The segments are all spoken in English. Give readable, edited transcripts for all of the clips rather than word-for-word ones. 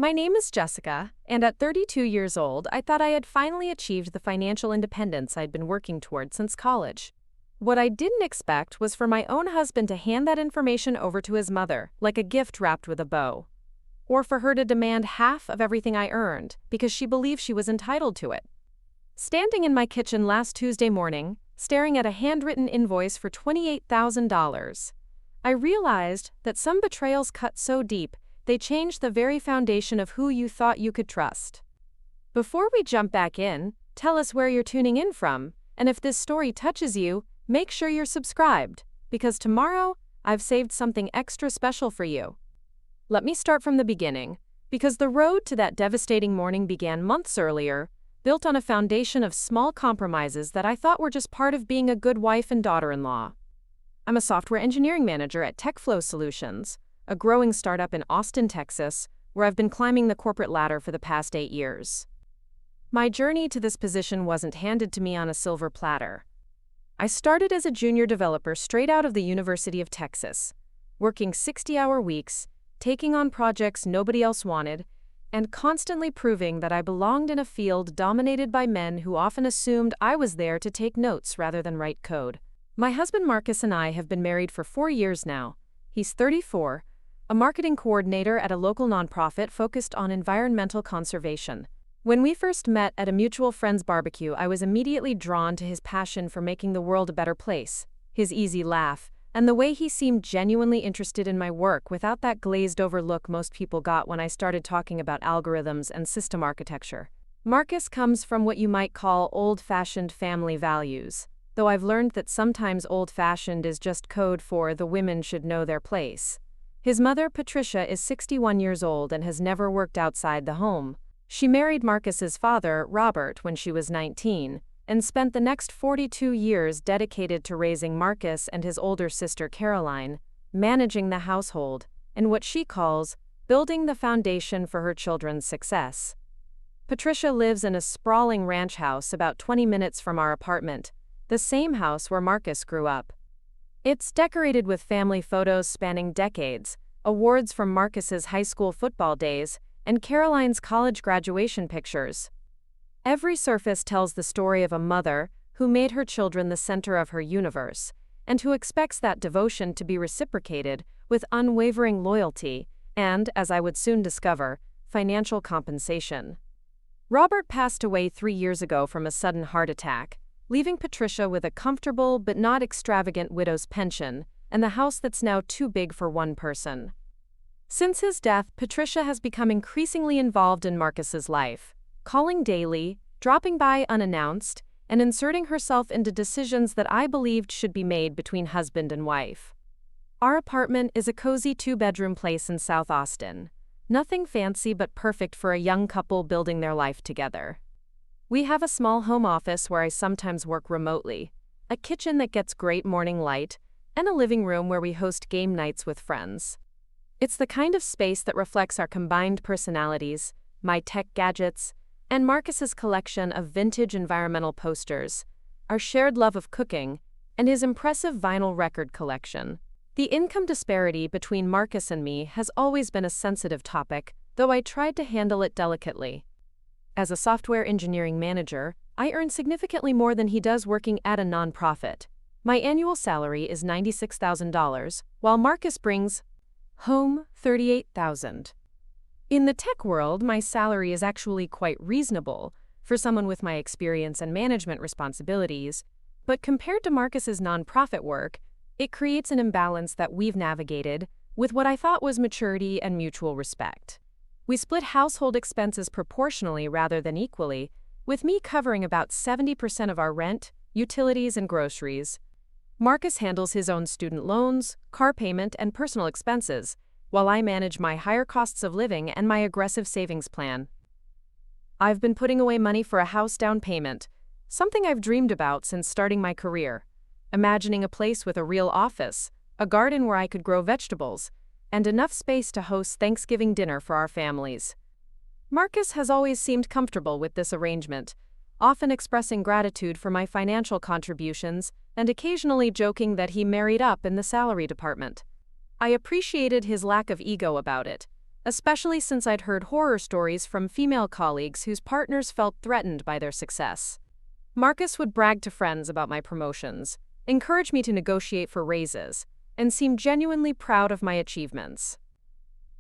My name is Jessica, and at 32 years old, I thought I had finally achieved the financial independence I'd been working toward since college. What I didn't expect was for my own husband to hand that information over to his mother, like a gift wrapped with a bow. Or for her to demand half of everything I earned, because she believed she was entitled to it. Standing in my kitchen last Tuesday morning, staring at a handwritten invoice for $28,000, I realized that some betrayals cut so deep they change the very foundation of who you thought you could trust. Before we jump back in, tell us where you're tuning in from, and if this story touches you, make sure you're subscribed, because tomorrow, I've saved something extra special for you. Let me start from the beginning, because the road to that devastating morning began months earlier, built on a foundation of small compromises that I thought were just part of being a good wife and daughter-in-law. I'm a software engineering manager at TechFlow Solutions, a growing startup in Austin, Texas, where I've been climbing the corporate ladder for the past 8 years. My journey to this position wasn't handed to me on a silver platter. I started as a junior developer straight out of the University of Texas, working 60-hour weeks, taking on projects nobody else wanted, and constantly proving that I belonged in a field dominated by men who often assumed I was there to take notes rather than write code. My husband Marcus and I have been married for 4 years now. He's 34, a marketing coordinator at a local nonprofit focused on environmental conservation. When we first met at a mutual friend's barbecue, I was immediately drawn to his passion for making the world a better place, his easy laugh, and the way he seemed genuinely interested in my work without that glazed-over look most people got when I started talking about algorithms and system architecture. Marcus comes from what you might call old-fashioned family values, though I've learned that sometimes old-fashioned is just code for the women should know their place. His mother, Patricia, is 61 years old and has never worked outside the home. She married Marcus's father, Robert, when she was 19, and spent the next 42 years dedicated to raising Marcus and his older sister, Caroline, managing the household, and what she calls building the foundation for her children's success. Patricia lives in a sprawling ranch house about 20 minutes from our apartment, the same house where Marcus grew up. It's decorated with family photos spanning decades, awards from Marcus's high school football days, and Caroline's college graduation pictures. Every surface tells the story of a mother who made her children the center of her universe, and who expects that devotion to be reciprocated with unwavering loyalty and, as I would soon discover, financial compensation. Robert passed away 3 years ago from a sudden heart attack, leaving Patricia with a comfortable but not extravagant widow's pension and the house that's now too big for one person. Since his death, Patricia has become increasingly involved in Marcus's life, calling daily, dropping by unannounced, and inserting herself into decisions that I believed should be made between husband and wife. Our apartment is a cozy 2-bedroom place in South Austin. Nothing fancy but perfect for a young couple building their life together. We have a small home office where I sometimes work remotely, a kitchen that gets great morning light, and a living room where we host game nights with friends. It's the kind of space that reflects our combined personalities, my tech gadgets, and Marcus's collection of vintage environmental posters, our shared love of cooking, and his impressive vinyl record collection. The income disparity between Marcus and me has always been a sensitive topic, though I tried to handle it delicately. As a software engineering manager, I earn significantly more than he does working at a nonprofit. My annual salary is $96,000, while Marcus brings home $38,000. In the tech world, my salary is actually quite reasonable for someone with my experience and management responsibilities, but compared to Marcus's nonprofit work, it creates an imbalance that we've navigated with what I thought was maturity and mutual respect. We split household expenses proportionally rather than equally, with me covering about 70% of our rent, utilities, and groceries. Marcus handles his own student loans, car payment, and personal expenses, while I manage my higher costs of living and my aggressive savings plan. I've been putting away money for a house down payment, something I've dreamed about since starting my career, imagining a place with a real office, a garden where I could grow vegetables, and enough space to host Thanksgiving dinner for our families. Marcus has always seemed comfortable with this arrangement, often expressing gratitude for my financial contributions and occasionally joking that he married up in the salary department. I appreciated his lack of ego about it, especially since I'd heard horror stories from female colleagues whose partners felt threatened by their success. Marcus would brag to friends about my promotions, encourage me to negotiate for raises, and seem genuinely proud of my achievements.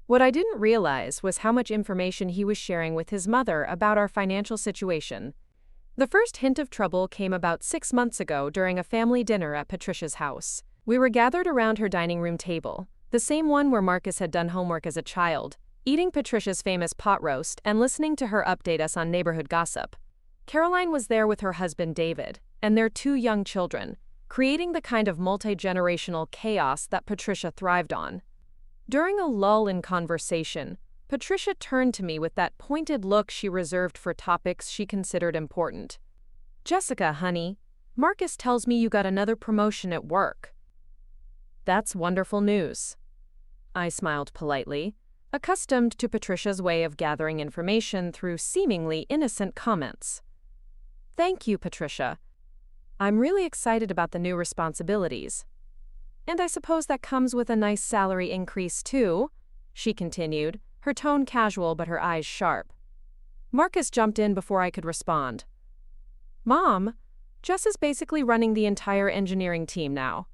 What I didn't realize was how much information he was sharing with his mother about our financial situation. The first hint of trouble came about 6 months ago during a family dinner at Patricia's house. We were gathered around her dining room table, the same one where Marcus had done homework as a child, eating Patricia's famous pot roast and listening to her update us on neighborhood gossip. Caroline was there with her husband David and their 2 young children, creating the kind of multi-generational chaos that Patricia thrived on. During a lull in conversation, Patricia turned to me with that pointed look she reserved for topics she considered important. "Jessica, honey, Marcus tells me you got another promotion at work." "That's wonderful news." I smiled politely, accustomed to Patricia's way of gathering information through seemingly innocent comments. "Thank you, Patricia. I'm really excited about the new responsibilities. And I suppose that comes with a nice salary increase too," she continued, her tone casual but her eyes sharp. Marcus jumped in before I could respond. "Mom, Jess is basically running the entire engineering team now.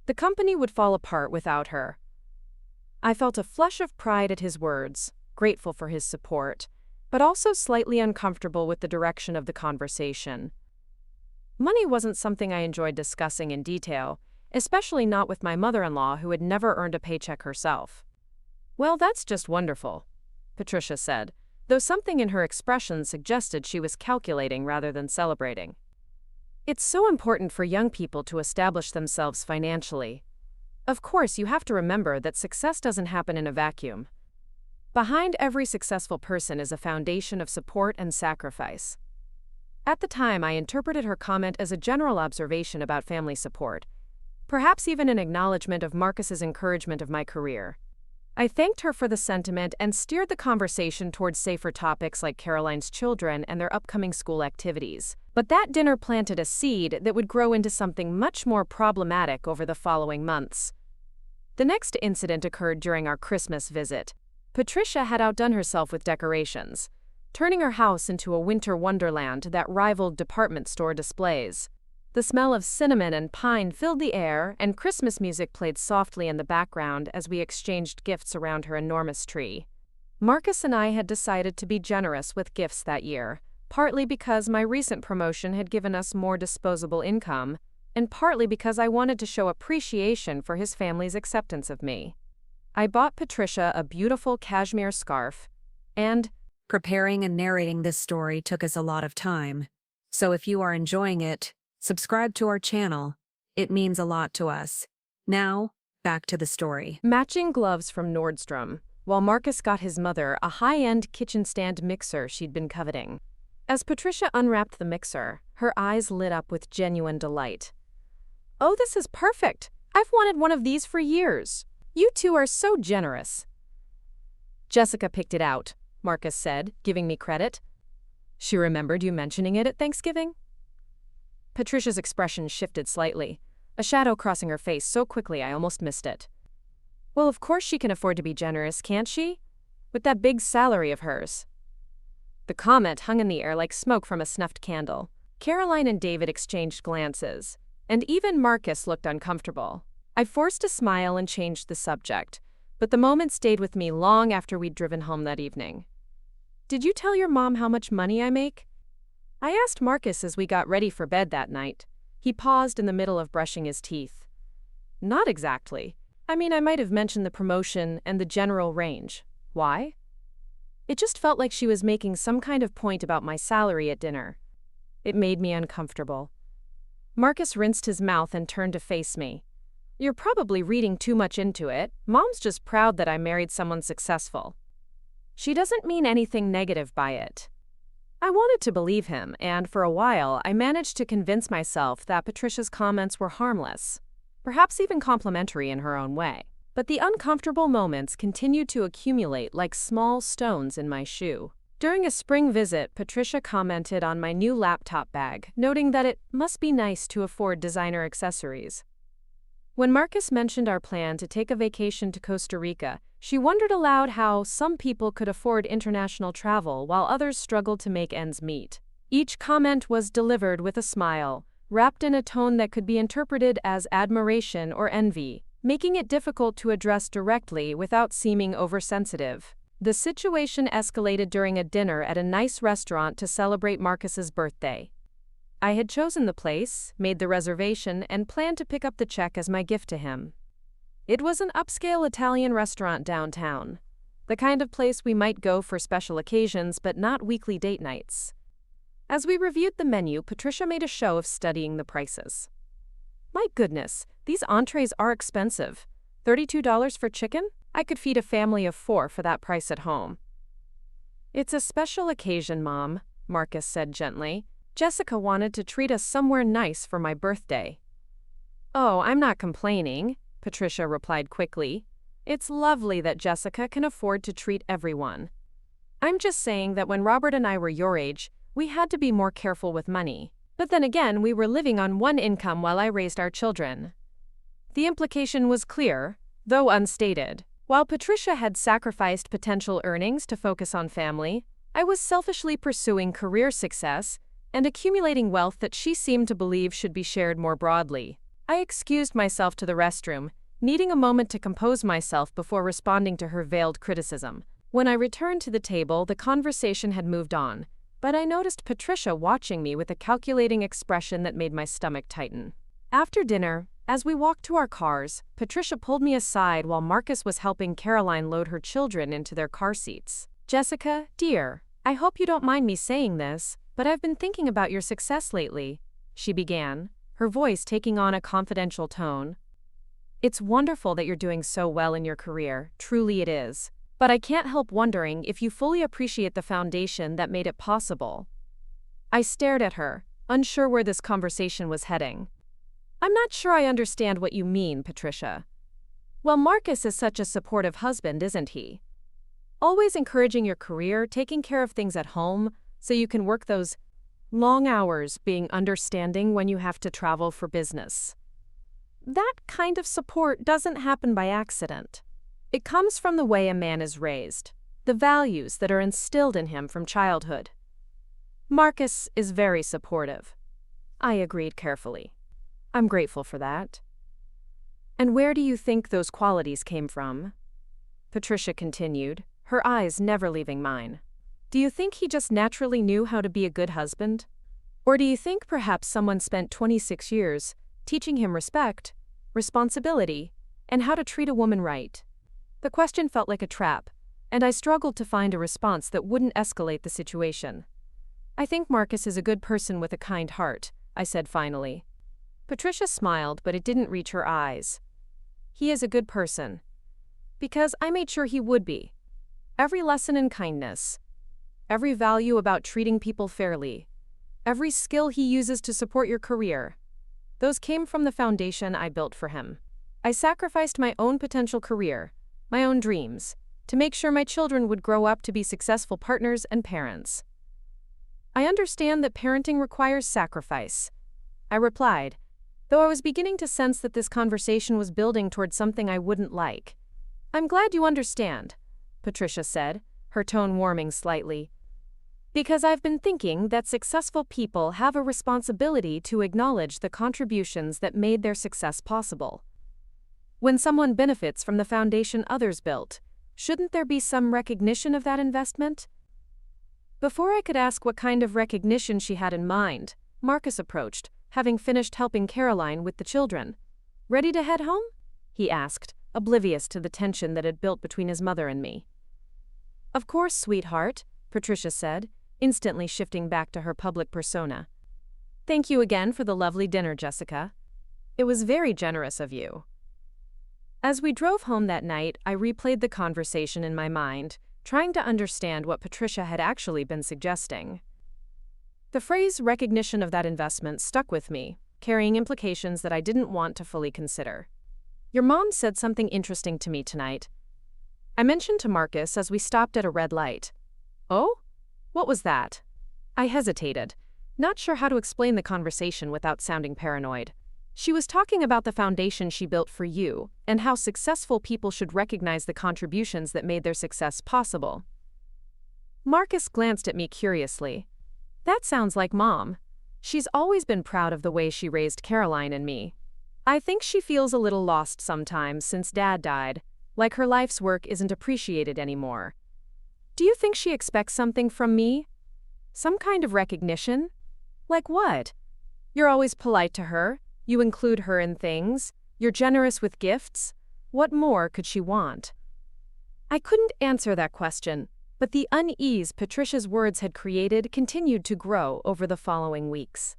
The company would fall apart without her." I felt a flush of pride at his words, grateful for his support, but also slightly uncomfortable with the direction of the conversation. Money wasn't something I enjoyed discussing in detail, especially not with my mother-in-law who had never earned a paycheck herself. "Well, that's just wonderful," Patricia said, though something in her expression suggested she was calculating rather than celebrating. "It's so important for young people to establish themselves financially. Of course, you have to remember that success doesn't happen in a vacuum. Behind every successful person is a foundation of support and sacrifice." At the time, I interpreted her comment as a general observation about family support, perhaps even an acknowledgement of Marcus's encouragement of my career. I thanked her for the sentiment and steered the conversation towards safer topics like Caroline's children and their upcoming school activities. But that dinner planted a seed that would grow into something much more problematic over the following months. The next incident occurred during our Christmas visit. Patricia had outdone herself with decorations, turning her house into a winter wonderland that rivaled department store displays. The smell of cinnamon and pine filled the air, and Christmas music played softly in the background as we exchanged gifts around her enormous tree. Marcus and I had decided to be generous with gifts that year, partly because my recent promotion had given us more disposable income, and partly because I wanted to show appreciation for his family's acceptance of me. I bought Patricia a beautiful cashmere scarf, and preparing and narrating this story took us a lot of time. So if you are enjoying it, subscribe to our channel. It means a lot to us. Now, back to the story. Matching gloves from Nordstrom, while Marcus got his mother a high-end kitchen stand mixer she'd been coveting. As Patricia unwrapped the mixer, her eyes lit up with genuine delight. "Oh, this is perfect! I've wanted one of these for years. You two are so generous." "Jessica picked it out," Marcus said, giving me credit. "She remembered you mentioning it at Thanksgiving?" Patricia's expression shifted slightly, a shadow crossing her face so quickly I almost missed it. "Well, of course she can afford to be generous, can't she? With that big salary of hers." The comment hung in the air like smoke from a snuffed candle. Caroline and David exchanged glances, and even Marcus looked uncomfortable. I forced a smile and changed the subject, but the moment stayed with me long after we'd driven home that evening. "Did you tell your mom how much money I make?" I asked Marcus as we got ready for bed that night. He paused in the middle of brushing his teeth. "Not exactly. I mean, I might have mentioned the promotion and the general range. Why?" It just felt like she was making some kind of point about my salary at dinner. It made me uncomfortable. Marcus rinsed his mouth and turned to face me. "You're probably reading too much into it. Mom's just proud that I married someone successful. She doesn't mean anything negative by it." I wanted to believe him, and for a while I managed to convince myself that Patricia's comments were harmless, perhaps even complimentary in her own way. But the uncomfortable moments continued to accumulate like small stones in my shoe. During a spring visit, Patricia commented on my new laptop bag, noting that it must be nice to afford designer accessories. When Marcus mentioned our plan to take a vacation to Costa Rica, she wondered aloud how some people could afford international travel while others struggled to make ends meet. Each comment was delivered with a smile, wrapped in a tone that could be interpreted as admiration or envy, making it difficult to address directly without seeming oversensitive. The situation escalated during a dinner at a nice restaurant to celebrate Marcus's birthday. I had chosen the place, made the reservation, and planned to pick up the check as my gift to him. It was an upscale Italian restaurant downtown, the kind of place we might go for special occasions but not weekly date nights. As we reviewed the menu, Patricia made a show of studying the prices. My goodness, these entrees are expensive. $32 for chicken? I could feed a family of 4 for that price at home. It's a special occasion, Mom, Marcus said gently. Jessica wanted to treat us somewhere nice for my birthday. Oh, I'm not complaining, Patricia replied quickly. It's lovely that Jessica can afford to treat everyone. I'm just saying that when Robert and I were your age, we had to be more careful with money. But then again, we were living on one income while I raised our children. The implication was clear, though unstated. While Patricia had sacrificed potential earnings to focus on family, I was selfishly pursuing career success and accumulating wealth that she seemed to believe should be shared more broadly. I excused myself to the restroom, needing a moment to compose myself before responding to her veiled criticism. When I returned to the table, the conversation had moved on, but I noticed Patricia watching me with a calculating expression that made my stomach tighten. After dinner, as we walked to our cars, Patricia pulled me aside while Marcus was helping Caroline load her children into their car seats. Jessica, dear, I hope you don't mind me saying this, but I've been thinking about your success lately, she began, her voice taking on a confidential tone. It's wonderful that you're doing so well in your career, truly it is. But I can't help wondering if you fully appreciate the foundation that made it possible. I stared at her, unsure where this conversation was heading. I'm not sure I understand what you mean, Patricia. Well, Marcus is such a supportive husband, isn't he? Always encouraging your career, taking care of things at home, so you can work those long hours, being understanding when you have to travel for business. That kind of support doesn't happen by accident. It comes from the way a man is raised, the values that are instilled in him from childhood. Marcus is very supportive. I agreed carefully. I'm grateful for that. And where do you think those qualities came from? Patricia continued, her eyes never leaving mine. Do you think he just naturally knew how to be a good husband? Or do you think perhaps someone spent 26 years teaching him respect, responsibility, and how to treat a woman right? The question felt like a trap, and I struggled to find a response that wouldn't escalate the situation. I think Marcus is a good person with a kind heart, I said finally. Patricia smiled, but it didn't reach her eyes. He is a good person. Because I made sure he would be. Every lesson in kindness, every value about treating people fairly, every skill he uses to support your career, those came from the foundation I built for him. I sacrificed my own potential career, my own dreams, to make sure my children would grow up to be successful partners and parents. I understand that parenting requires sacrifice, I replied, though I was beginning to sense that this conversation was building toward something I wouldn't like. I'm glad you understand, Patricia said, her tone warming slightly. Because I've been thinking that successful people have a responsibility to acknowledge the contributions that made their success possible. When someone benefits from the foundation others built, shouldn't there be some recognition of that investment? Before I could ask what kind of recognition she had in mind, Marcus approached, having finished helping Caroline with the children. Ready to head home? He asked, oblivious to the tension that had built between his mother and me. Of course, sweetheart, Patricia said, instantly shifting back to her public persona. Thank you again for the lovely dinner, Jessica. It was very generous of you. As we drove home that night, I replayed the conversation in my mind, trying to understand what Patricia had actually been suggesting. The phrase recognition of that investment stuck with me, carrying implications that I didn't want to fully consider. Your mom said something interesting to me tonight. I mentioned to Marcus as we stopped at a red light. Oh? What was that? I hesitated, not sure how to explain the conversation without sounding paranoid. She was talking about the foundation she built for you and how successful people should recognize the contributions that made their success possible. Marcus glanced at me curiously. That sounds like Mom. She's always been proud of the way she raised Caroline and me. I think she feels a little lost sometimes since Dad died, like her life's work isn't appreciated anymore. Do you think she expects something from me? Some kind of recognition? Like what? You're always polite to her, you include her in things, you're generous with gifts. What more could she want? I couldn't answer that question, but the unease Patricia's words had created continued to grow over the following weeks.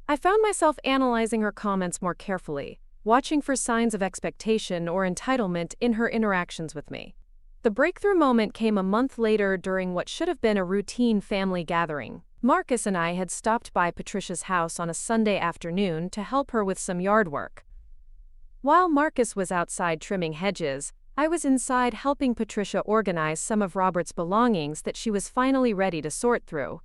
I found myself analyzing her comments more carefully, watching for signs of expectation or entitlement in her interactions with me. The breakthrough moment came a month later during what should have been a routine family gathering. Marcus and I had stopped by Patricia's house on a Sunday afternoon to help her with some yard work. While Marcus was outside trimming hedges, I was inside helping Patricia organize some of Robert's belongings that she was finally ready to sort through.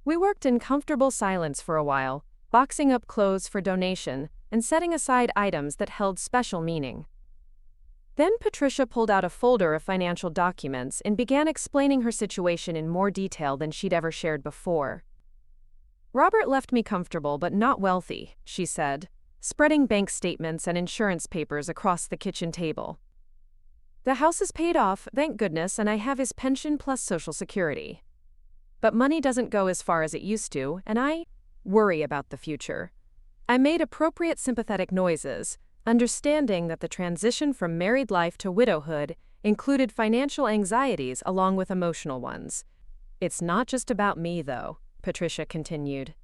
We worked in comfortable silence for a while, boxing up clothes for donation and setting aside items that held special meaning. Then Patricia pulled out a folder of financial documents and began explaining her situation in more detail than she'd ever shared before. Robert left me comfortable but not wealthy, she said, spreading bank statements and insurance papers across the kitchen table. The house is paid off, thank goodness, and I have his pension plus Social Security. But money doesn't go as far as it used to, and I worry about the future. I made appropriate sympathetic noises, understanding that the transition from married life to widowhood included financial anxieties along with emotional ones. It's not just about me, though, Patricia continued.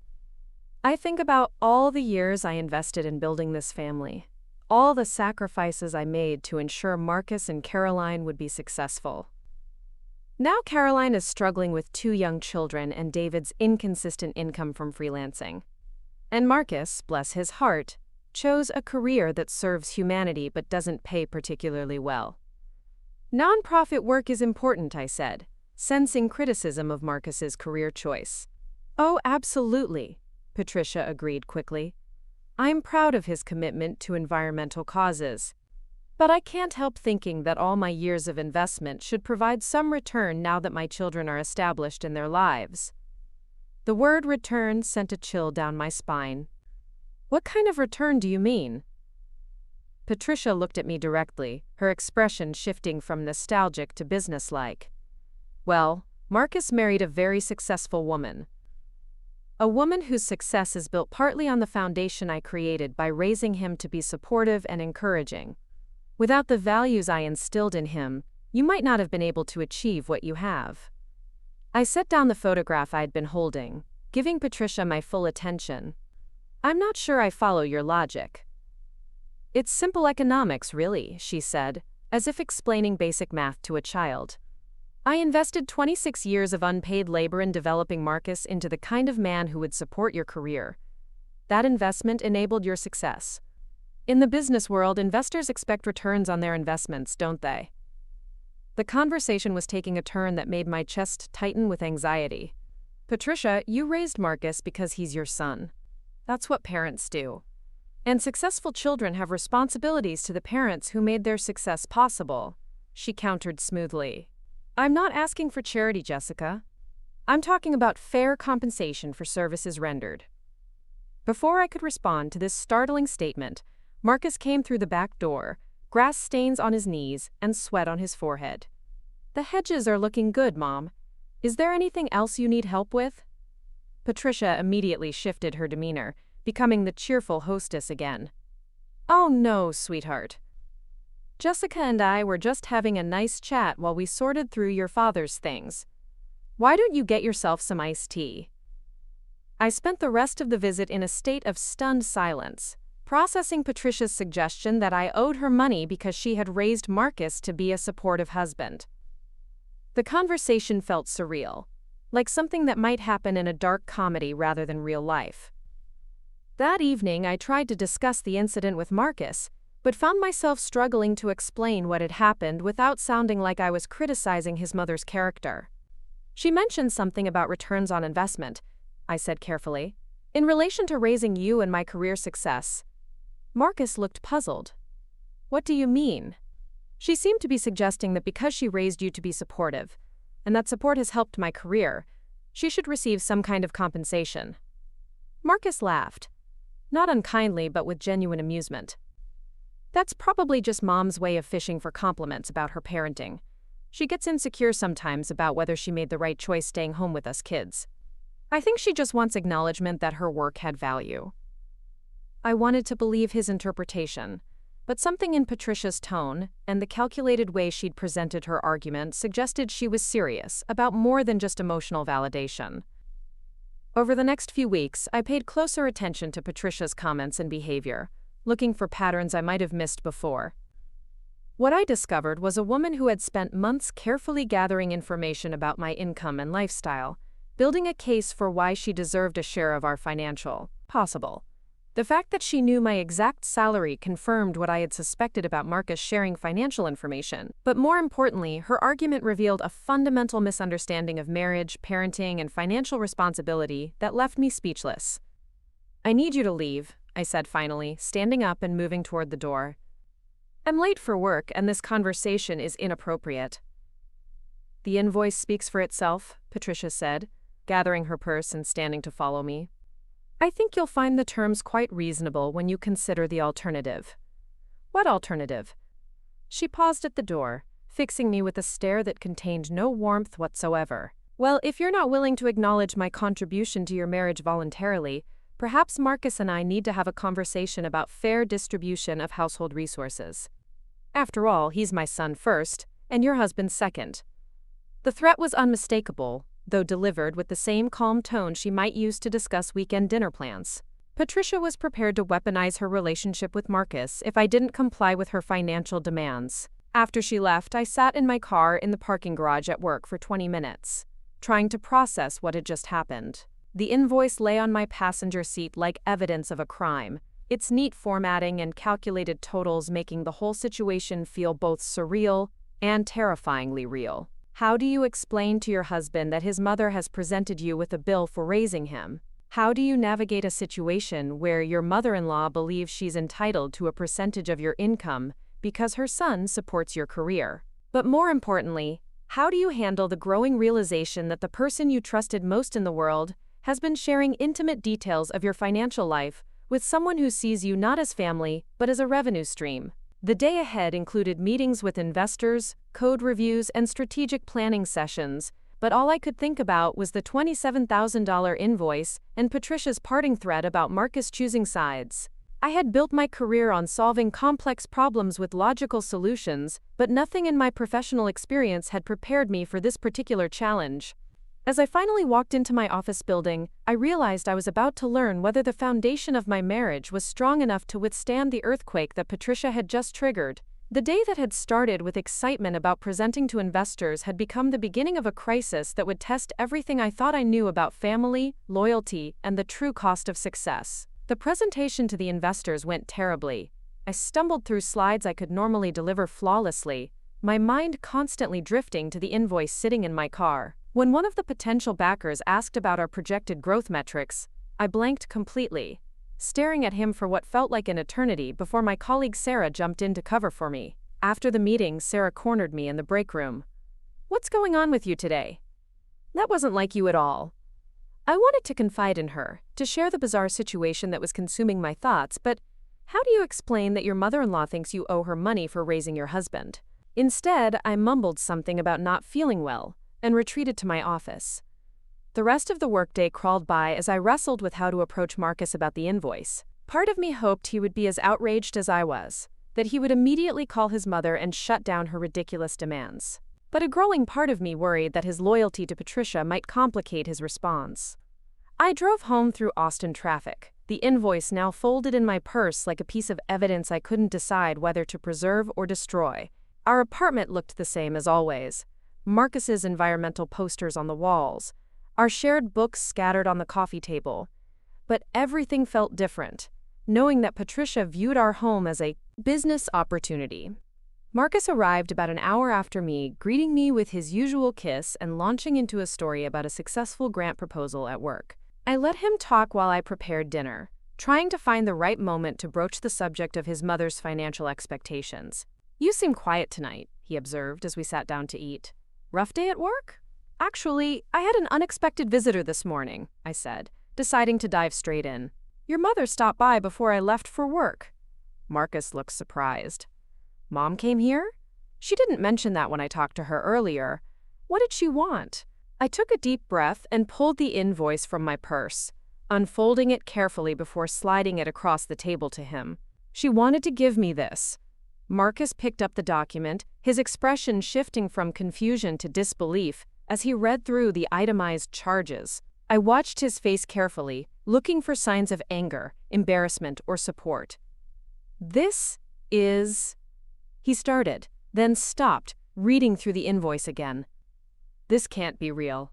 I think about all the years I invested in building this family, all the sacrifices I made to ensure Marcus and Caroline would be successful. Now Caroline is struggling with 2 young children and David's inconsistent income from freelancing. And Marcus, bless his heart, chose a career that serves humanity but doesn't pay particularly well. Nonprofit work is important, I said, sensing criticism of Marcus's career choice. Oh, absolutely, Patricia agreed quickly. I'm proud of his commitment to environmental causes. But I can't help thinking that all my years of investment should provide some return now that my children are established in their lives. The word return sent a chill down my spine. What kind of return do you mean? Patricia looked at me directly, her expression shifting from nostalgic to businesslike. Well, Marcus married a very successful woman. A woman whose success is built partly on the foundation I created by raising him to be supportive and encouraging. Without the values I instilled in him, you might not have been able to achieve what you have. I set down the photograph I'd been holding, giving Patricia my full attention. I'm not sure I follow your logic. It's simple economics, really, she said, as if explaining basic math to a child. I invested 26 years of unpaid labor in developing Marcus into the kind of man who would support your career. That investment enabled your success. In the business world, investors expect returns on their investments, don't they? The conversation was taking a turn that made my chest tighten with anxiety. Patricia, you raised Marcus because he's your son. That's what parents do. And successful children have responsibilities to the parents who made their success possible, she countered smoothly. I'm not asking for charity, Jessica. I'm talking about fair compensation for services rendered. Before I could respond to this startling statement, Marcus came through the back door, grass stains on his knees and sweat on his forehead. The hedges are looking good, Mom. Is there anything else you need help with? Patricia immediately shifted her demeanor, becoming the cheerful hostess again. Oh no, sweetheart. Jessica and I were just having a nice chat while we sorted through your father's things. Why don't you get yourself some iced tea? I spent the rest of the visit in a state of stunned silence, processing Patricia's suggestion that I owed her money because she had raised Marcus to be a supportive husband. The conversation felt surreal, like something that might happen in a dark comedy rather than real life. That evening, I tried to discuss the incident with Marcus, but found myself struggling to explain what had happened without sounding like I was criticizing his mother's character. She mentioned something about returns on investment, I said carefully. In relation to raising you and my career success. Marcus looked puzzled. What do you mean? She seemed to be suggesting that because she raised you to be supportive, and that support has helped my career, she should receive some kind of compensation. Marcus laughed. Not unkindly, but with genuine amusement. That's probably just Mom's way of fishing for compliments about her parenting. She gets insecure sometimes about whether she made the right choice staying home with us kids. I think she just wants acknowledgement that her work had value. I wanted to believe his interpretation, but something in Patricia's tone and the calculated way she'd presented her argument suggested she was serious about more than just emotional validation. Over the next few weeks, I paid closer attention to Patricia's comments and behavior, looking for patterns I might have missed before. What I discovered was a woman who had spent months carefully gathering information about my income and lifestyle, building a case for why she deserved a share of our financial possible. The fact that she knew my exact salary confirmed what I had suspected about Marcus sharing financial information, but more importantly, her argument revealed a fundamental misunderstanding of marriage, parenting, and financial responsibility that left me speechless. I need you to leave, I said finally, standing up and moving toward the door. I'm late for work and this conversation is inappropriate. The invoice speaks for itself, Patricia said, gathering her purse and standing to follow me. I think you'll find the terms quite reasonable when you consider the alternative. What alternative? She paused at the door, fixing me with a stare that contained no warmth whatsoever. Well, if you're not willing to acknowledge my contribution to your marriage voluntarily, perhaps Marcus and I need to have a conversation about fair distribution of household resources. After all, he's my son first, and your husband second. The threat was unmistakable, though delivered with the same calm tone she might use to discuss weekend dinner plans. Patricia was prepared to weaponize her relationship with Marcus if I didn't comply with her financial demands. After she left, I sat in my car in the parking garage at work for 20 minutes, trying to process what had just happened. The invoice lay on my passenger seat like evidence of a crime, its neat formatting and calculated totals making the whole situation feel both surreal and terrifyingly real. How do you explain to your husband that his mother has presented you with a bill for raising him? How do you navigate a situation where your mother-in-law believes she's entitled to a percentage of your income because her son supports your career? But more importantly, how do you handle the growing realization that the person you trusted most in the world has been sharing intimate details of your financial life with someone who sees you not as family, but as a revenue stream? The day ahead included meetings with investors, code reviews, and strategic planning sessions, but all I could think about was the $27,000 invoice and Patricia's parting threat about Marcus choosing sides. I had built my career on solving complex problems with logical solutions, but nothing in my professional experience had prepared me for this particular challenge. As I finally walked into my office building, I realized I was about to learn whether the foundation of my marriage was strong enough to withstand the earthquake that Patricia had just triggered. The day that had started with excitement about presenting to investors had become the beginning of a crisis that would test everything I thought I knew about family, loyalty, and the true cost of success. The presentation to the investors went terribly. I stumbled through slides I could normally deliver flawlessly, my mind constantly drifting to the invoice sitting in my car. When one of the potential backers asked about our projected growth metrics, I blanked completely, staring at him for what felt like an eternity before my colleague Sarah jumped in to cover for me. After the meeting, Sarah cornered me in the break room. "What's going on with you today? That wasn't like you at all." I wanted to confide in her, to share the bizarre situation that was consuming my thoughts, but how do you explain that your mother-in-law thinks you owe her money for raising your husband? Instead, I mumbled something about not feeling well and retreated to my office. The rest of the workday crawled by as I wrestled with how to approach Marcus about the invoice. Part of me hoped he would be as outraged as I was, that he would immediately call his mother and shut down her ridiculous demands. But a growing part of me worried that his loyalty to Patricia might complicate his response. I drove home through Austin traffic, the invoice now folded in my purse like a piece of evidence I couldn't decide whether to preserve or destroy. Our apartment looked the same as always. Marcus's environmental posters on the walls, our shared books scattered on the coffee table. But everything felt different, knowing that Patricia viewed our home as a business opportunity. Marcus arrived about an hour after me, greeting me with his usual kiss and launching into a story about a successful grant proposal at work. I let him talk while I prepared dinner, trying to find the right moment to broach the subject of his mother's financial expectations. "You seem quiet tonight," he observed as we sat down to eat. "Rough day at work?" "Actually, I had an unexpected visitor this morning," I said, deciding to dive straight in. "Your mother stopped by before I left for work." Marcus looked surprised. "Mom came here? She didn't mention that when I talked to her earlier. What did she want?" I took a deep breath and pulled the invoice from my purse, unfolding it carefully before sliding it across the table to him. "She wanted to give me this." Marcus picked up the document, his expression shifting from confusion to disbelief as he read through the itemized charges. I watched his face carefully, looking for signs of anger, embarrassment, or support. "This is—" he started, then stopped, reading through the invoice again. "This can't be real."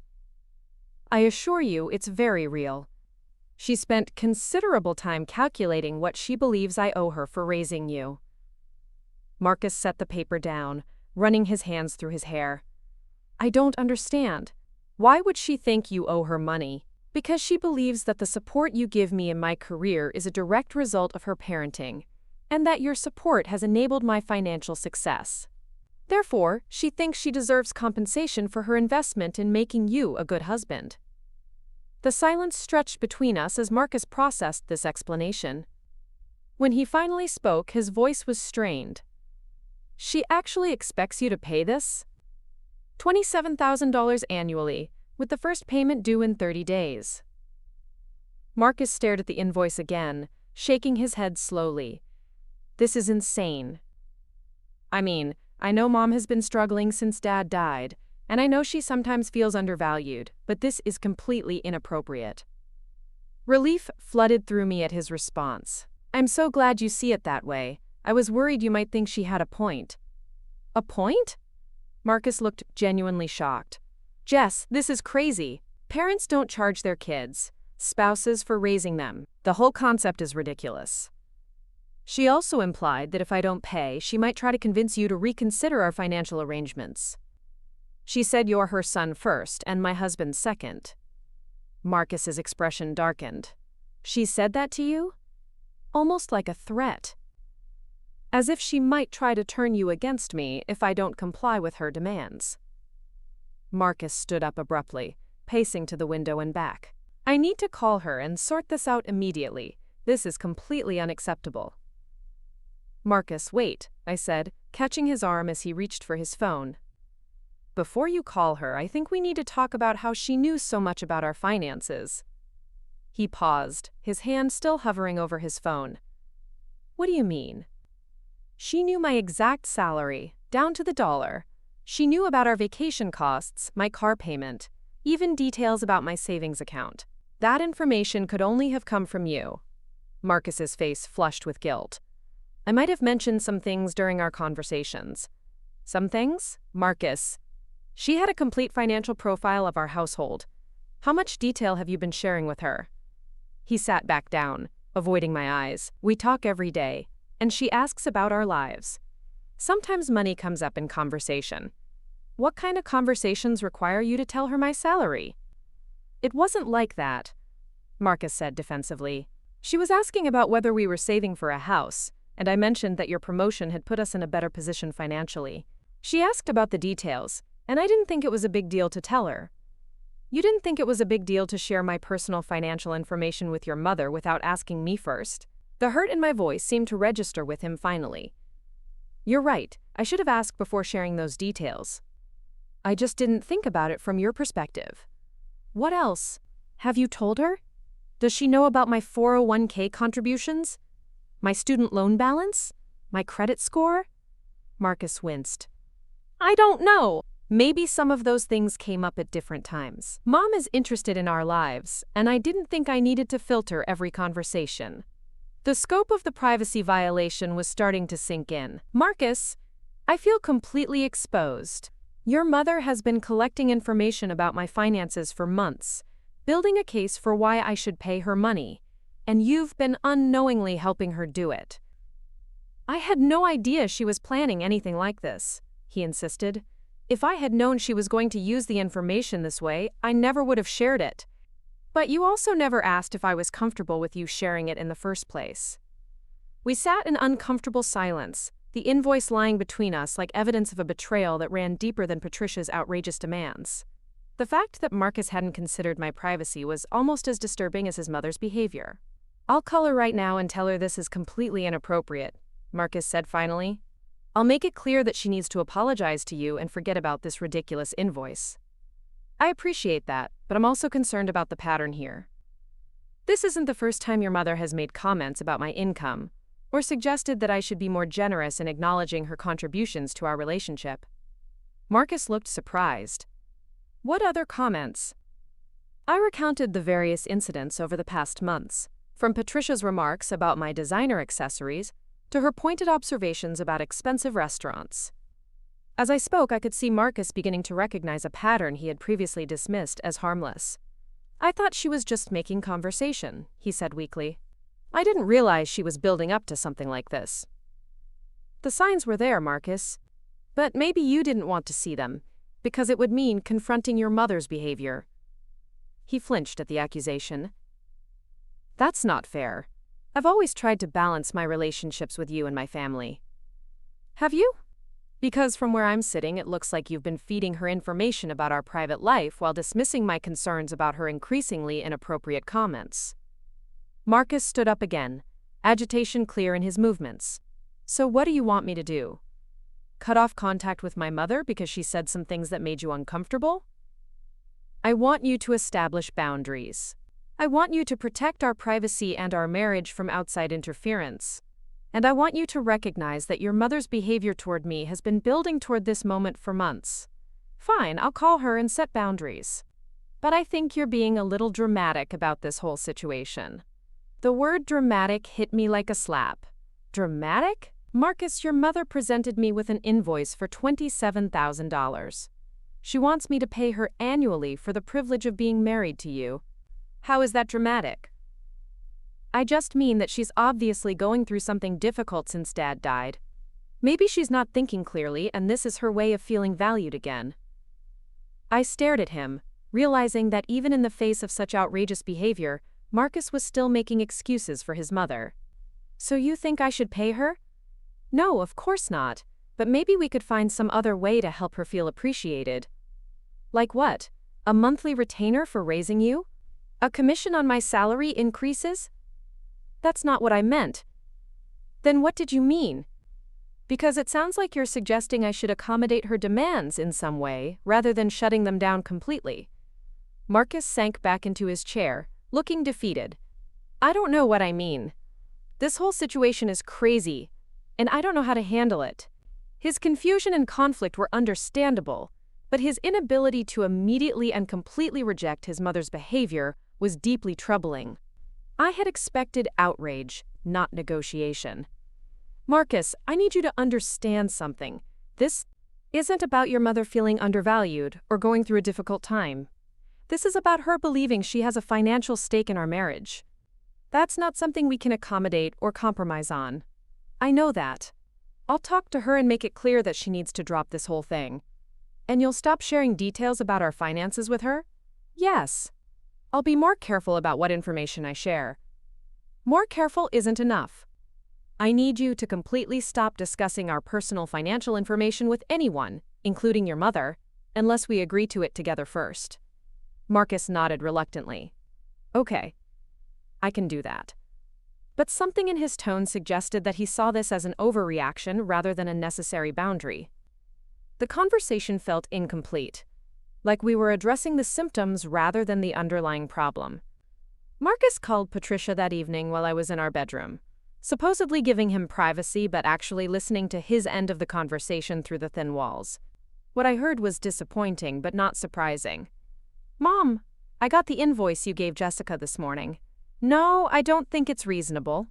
"I assure you it's very real. She spent considerable time calculating what she believes I owe her for raising you." Marcus set the paper down, running his hands through his hair. "I don't understand. Why would she think you owe her money?" "Because she believes that the support you give me in my career is a direct result of her parenting, and that your support has enabled my financial success. Therefore, she thinks she deserves compensation for her investment in making you a good husband." The silence stretched between us as Marcus processed this explanation. When he finally spoke, his voice was strained. "She actually expects you to pay this? $27,000 annually, with the first payment due in 30 days. Marcus stared at the invoice again, shaking his head slowly. "This is insane. I mean, I know Mom has been struggling since Dad died, and I know she sometimes feels undervalued, but this is completely inappropriate." Relief flooded through me at his response. "I'm so glad you see it that way. I was worried you might think she had a point." "A point?" Marcus looked genuinely shocked. "Jess, this is crazy. Parents don't charge their kids, spouses, for raising them. The whole concept is ridiculous. She also implied that if I don't pay, she might try to convince you to reconsider our financial arrangements. She said you're her son first and my husband second." Marcus's expression darkened. "She said that to you?" Almost like a threat. "As if she might try to turn you against me if I don't comply with her demands." Marcus stood up abruptly, pacing to the window and back. "I need to call her and sort this out immediately. This is completely unacceptable." "Marcus, wait," I said, catching his arm as he reached for his phone. "Before you call her, I think we need to talk about how she knew so much about our finances." He paused, his hand still hovering over his phone. "What do you mean?" "She knew my exact salary, down to the dollar. She knew about our vacation costs, my car payment, even details about my savings account. That information could only have come from you." Marcus's face flushed with guilt. "I might have mentioned some things during our conversations." "Some things?" "Marcus, she had a complete financial profile of our household. How much detail have you been sharing with her?" He sat back down, avoiding my eyes. "We talk every day, and she asks about our lives. Sometimes money comes up in conversation. What kind of conversations require you to tell her my salary?" "It wasn't like that," Marcus said defensively. "She was asking about whether we were saving for a house, and I mentioned that your promotion had put us in a better position financially. She asked about the details, and I didn't think it was a big deal to tell her." "You didn't think it was a big deal to share my personal financial information with your mother without asking me first?" The hurt in my voice seemed to register with him finally. "You're right, I should have asked before sharing those details. I just didn't think about it from your perspective." "What else? Have you told her? Does she know about my 401k contributions? My student loan balance? My credit score?" Marcus winced. "I don't know. Maybe some of those things came up at different times. Mom is interested in our lives, and I didn't think I needed to filter every conversation." The scope of the privacy violation was starting to sink in. "Marcus, I feel completely exposed. Your mother has been collecting information about my finances for months, building a case for why I should pay her money, and you've been unknowingly helping her do it." "I had no idea she was planning anything like this," he insisted. "If I had known she was going to use the information this way, I never would have shared it." But you also never asked if I was comfortable with you sharing it in the first place. We sat in uncomfortable silence, the invoice lying between us like evidence of a betrayal that ran deeper than Patricia's outrageous demands. The fact that Marcus hadn't considered my privacy was almost as disturbing as his mother's behavior. "I'll call her right now and tell her this is completely inappropriate," Marcus said finally. "I'll make it clear that she needs to apologize to you and forget about this ridiculous invoice." "I appreciate that, but I'm also concerned about the pattern here. This isn't the first time your mother has made comments about my income, or suggested that I should be more generous in acknowledging her contributions to our relationship." Marcus looked surprised. "What other comments?" I recounted the various incidents over the past months, from Patricia's remarks about my designer accessories to her pointed observations about expensive restaurants. As I spoke, I could see Marcus beginning to recognize a pattern he had previously dismissed as harmless. "I thought she was just making conversation," he said weakly. "I didn't realize she was building up to something like this." "The signs were there, Marcus. But maybe you didn't want to see them, because it would mean confronting your mother's behavior." He flinched at the accusation. "That's not fair. I've always tried to balance my relationships with you and my family." "Have you? Because from where I'm sitting, it looks like you've been feeding her information about our private life while dismissing my concerns about her increasingly inappropriate comments." Marcus stood up again, agitation clear in his movements. "So what do you want me to do? Cut off contact with my mother because she said some things that made you uncomfortable?" "I want you to establish boundaries. I want you to protect our privacy and our marriage from outside interference. And I want you to recognize that your mother's behavior toward me has been building toward this moment for months. Fine, I'll call her and set boundaries. But I think you're being a little dramatic about this whole situation." The word dramatic hit me like a slap. "Dramatic? Marcus, your mother presented me with an invoice for $27,000. She wants me to pay her annually for the privilege of being married to you. How is that dramatic?" "I just mean that she's obviously going through something difficult since Dad died. Maybe she's not thinking clearly and this is her way of feeling valued again." I stared at him, realizing that even in the face of such outrageous behavior, Marcus was still making excuses for his mother. "So you think I should pay her?" "No, of course not, but maybe we could find some other way to help her feel appreciated." "Like what? A monthly retainer for raising you? A commission on my salary increases?" "That's not what I meant." "Then what did you mean?" "Because it sounds like you're suggesting I should accommodate her demands in some way, rather than shutting them down completely." Marcus sank back into his chair, looking defeated. "I don't know what I mean. This whole situation is crazy, and I don't know how to handle it." His confusion and conflict were understandable, but his inability to immediately and completely reject his mother's behavior was deeply troubling. I had expected outrage, not negotiation. "Marcus, I need you to understand something. This isn't about your mother feeling undervalued or going through a difficult time. This is about her believing she has a financial stake in our marriage. That's not something we can accommodate or compromise on. I know that. I'll talk to her and make it clear that she needs to drop this whole thing." "And you'll stop sharing details about our finances with her?" "Yes. I'll be more careful about what information I share." "More careful isn't enough. I need you to completely stop discussing our personal financial information with anyone, including your mother, unless we agree to it together first." Marcus nodded reluctantly. "Okay. I can do that." But something in his tone suggested that he saw this as an overreaction rather than a necessary boundary. The conversation felt incomplete, like we were addressing the symptoms rather than the underlying problem. Marcus called Patricia that evening while I was in our bedroom, supposedly giving him privacy but actually listening to his end of the conversation through the thin walls. What I heard was disappointing but not surprising. "Mom, I got the invoice you gave Jessica this morning. No, I don't think it's reasonable."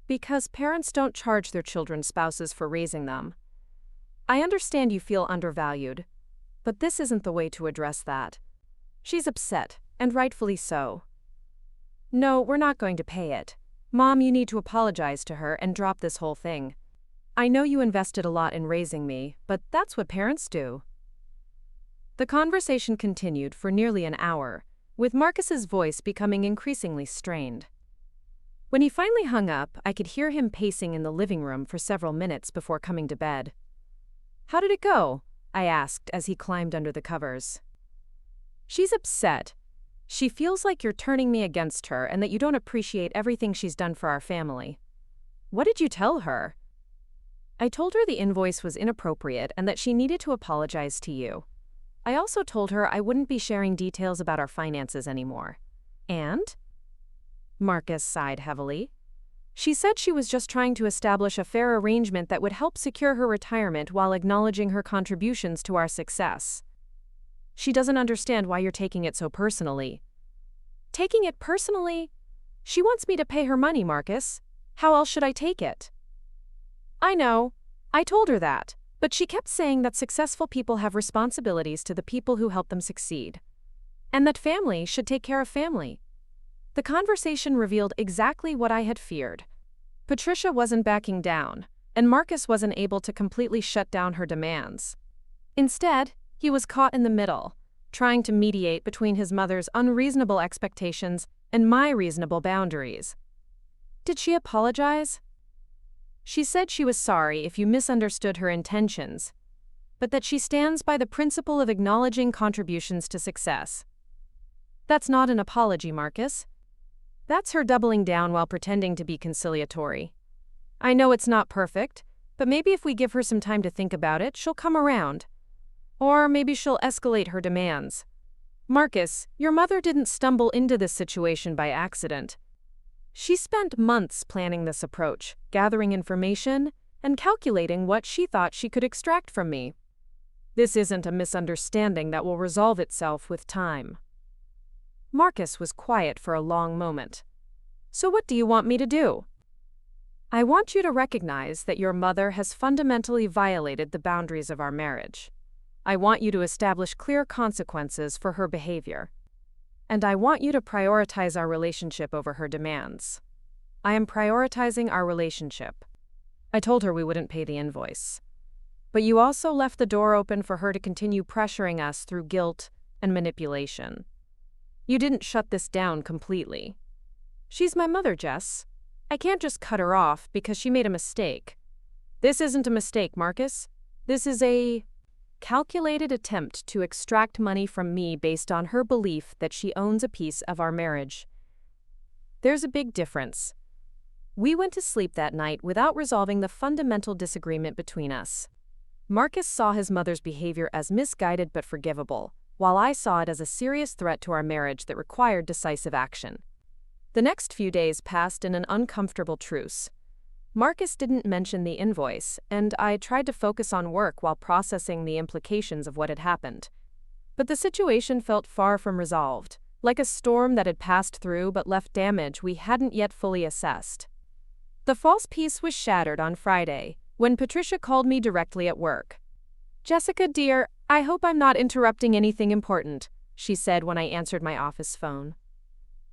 "Because parents don't charge their children's spouses for raising them. I understand you feel undervalued, but this isn't the way to address that." She's upset, and rightfully so. "No, we're not going to pay it. Mom, you need to apologize to her and drop this whole thing. I know you invested a lot in raising me, but that's what parents do." The conversation continued for nearly an hour, with Marcus's voice becoming increasingly strained. When he finally hung up, I could hear him pacing in the living room for several minutes before coming to bed. "How did it go?" I asked as he climbed under the covers. "She's upset. She feels like you're turning me against her and that you don't appreciate everything she's done for our family." "What did you tell her?" "I told her the invoice was inappropriate and that she needed to apologize to you. I also told her I wouldn't be sharing details about our finances anymore." "And?" Marcus sighed heavily. "She said she was just trying to establish a fair arrangement that would help secure her retirement while acknowledging her contributions to our success. She doesn't understand why you're taking it so personally." "Taking it personally? She wants me to pay her money, Marcus. How else should I take it?" "I know. I told her that, but she kept saying that successful people have responsibilities to the people who help them succeed, and that family should take care of family." The conversation revealed exactly what I had feared. Patricia wasn't backing down, and Marcus wasn't able to completely shut down her demands. Instead, he was caught in the middle, trying to mediate between his mother's unreasonable expectations and my reasonable boundaries. "Did she apologize?" "She said she was sorry if you misunderstood her intentions, but that she stands by the principle of acknowledging contributions to success." "That's not an apology, Marcus. That's her doubling down while pretending to be conciliatory. I know it's not perfect, but maybe if we give her some time to think about it, she'll come around. Or maybe she'll escalate her demands. Marcus, your mother didn't stumble into this situation by accident. She spent months planning this approach, gathering information, and calculating what she thought she could extract from me. This isn't a misunderstanding that will resolve itself with time." Marcus was quiet for a long moment. "So what do you want me to do?" "I want you to recognize that your mother has fundamentally violated the boundaries of our marriage. I want you to establish clear consequences for her behavior. And I want you to prioritize our relationship over her demands. I am prioritizing our relationship." I told her we wouldn't pay the invoice. "But you also left the door open for her to continue pressuring us through guilt and manipulation. You didn't shut this down completely. She's my mother, Jess. I can't just cut her off because she made a mistake. This isn't a mistake, Marcus. This is a calculated attempt to extract money from me based on her belief that she owns a piece of our marriage. There's a big difference." We went to sleep that night without resolving the fundamental disagreement between us. Marcus saw his mother's behavior as misguided but forgivable, while I saw it as a serious threat to our marriage that required decisive action. The next few days passed in an uncomfortable truce. Marcus didn't mention the invoice, and I tried to focus on work while processing the implications of what had happened. But the situation felt far from resolved, like a storm that had passed through but left damage we hadn't yet fully assessed. The false peace was shattered on Friday, when Patricia called me directly at work. "Jessica, dear, I hope I'm not interrupting anything important," she said when I answered my office phone.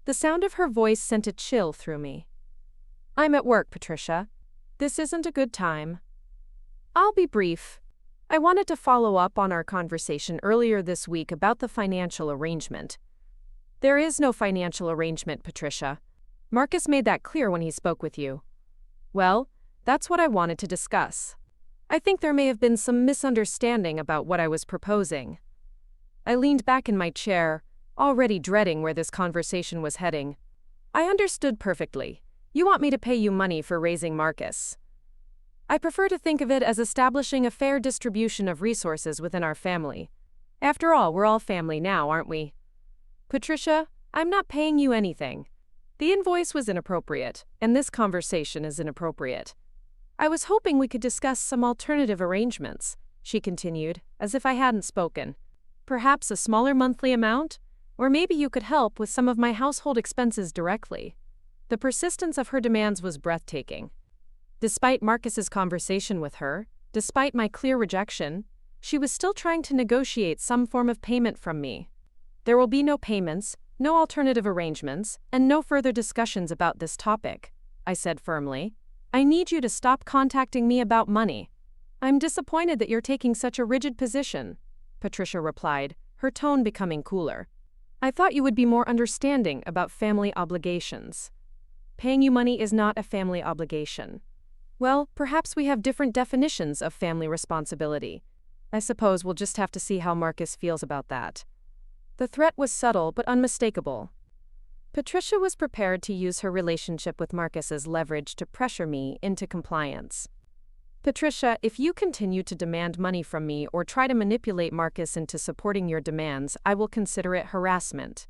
The sound of her voice sent a chill through me. "I'm at work, Patricia. This isn't a good time." "I'll be brief. I wanted to follow up on our conversation earlier this week about the financial arrangement." "There is no financial arrangement, Patricia. Marcus made that clear when he spoke with you." "Well, that's what I wanted to discuss. I think there may have been some misunderstanding about what I was proposing." I leaned back in my chair, already dreading where this conversation was heading. "I understood perfectly. You want me to pay you money for raising Marcus. I prefer to think of it as establishing a fair distribution of resources within our family. After all, we're all family now, aren't we?" "Patricia, I'm not paying you anything. The invoice was inappropriate, and this conversation is inappropriate. I was hoping we could discuss some alternative arrangements," she continued, as if I hadn't spoken. "Perhaps a smaller monthly amount? Or maybe you could help with some of my household expenses directly." The persistence of her demands was breathtaking. Despite Marcus's conversation with her, despite my clear rejection, she was still trying to negotiate some form of payment from me. "There will be no payments, no alternative arrangements, and no further discussions about this topic," I said firmly. "I need you to stop contacting me about money." "I'm disappointed that you're taking such a rigid position," Patricia replied, her tone becoming cooler. I thought you would be more understanding about family obligations. Paying you money is not a family obligation. Well, perhaps we have different definitions of family responsibility. I suppose we'll just have to see how Marcus feels about that. The threat was subtle but unmistakable. Patricia was prepared to use her relationship with Marcus as leverage to pressure me into compliance. Patricia, if you continue to demand money from me or try to manipulate Marcus into supporting your demands, I will consider it harassment.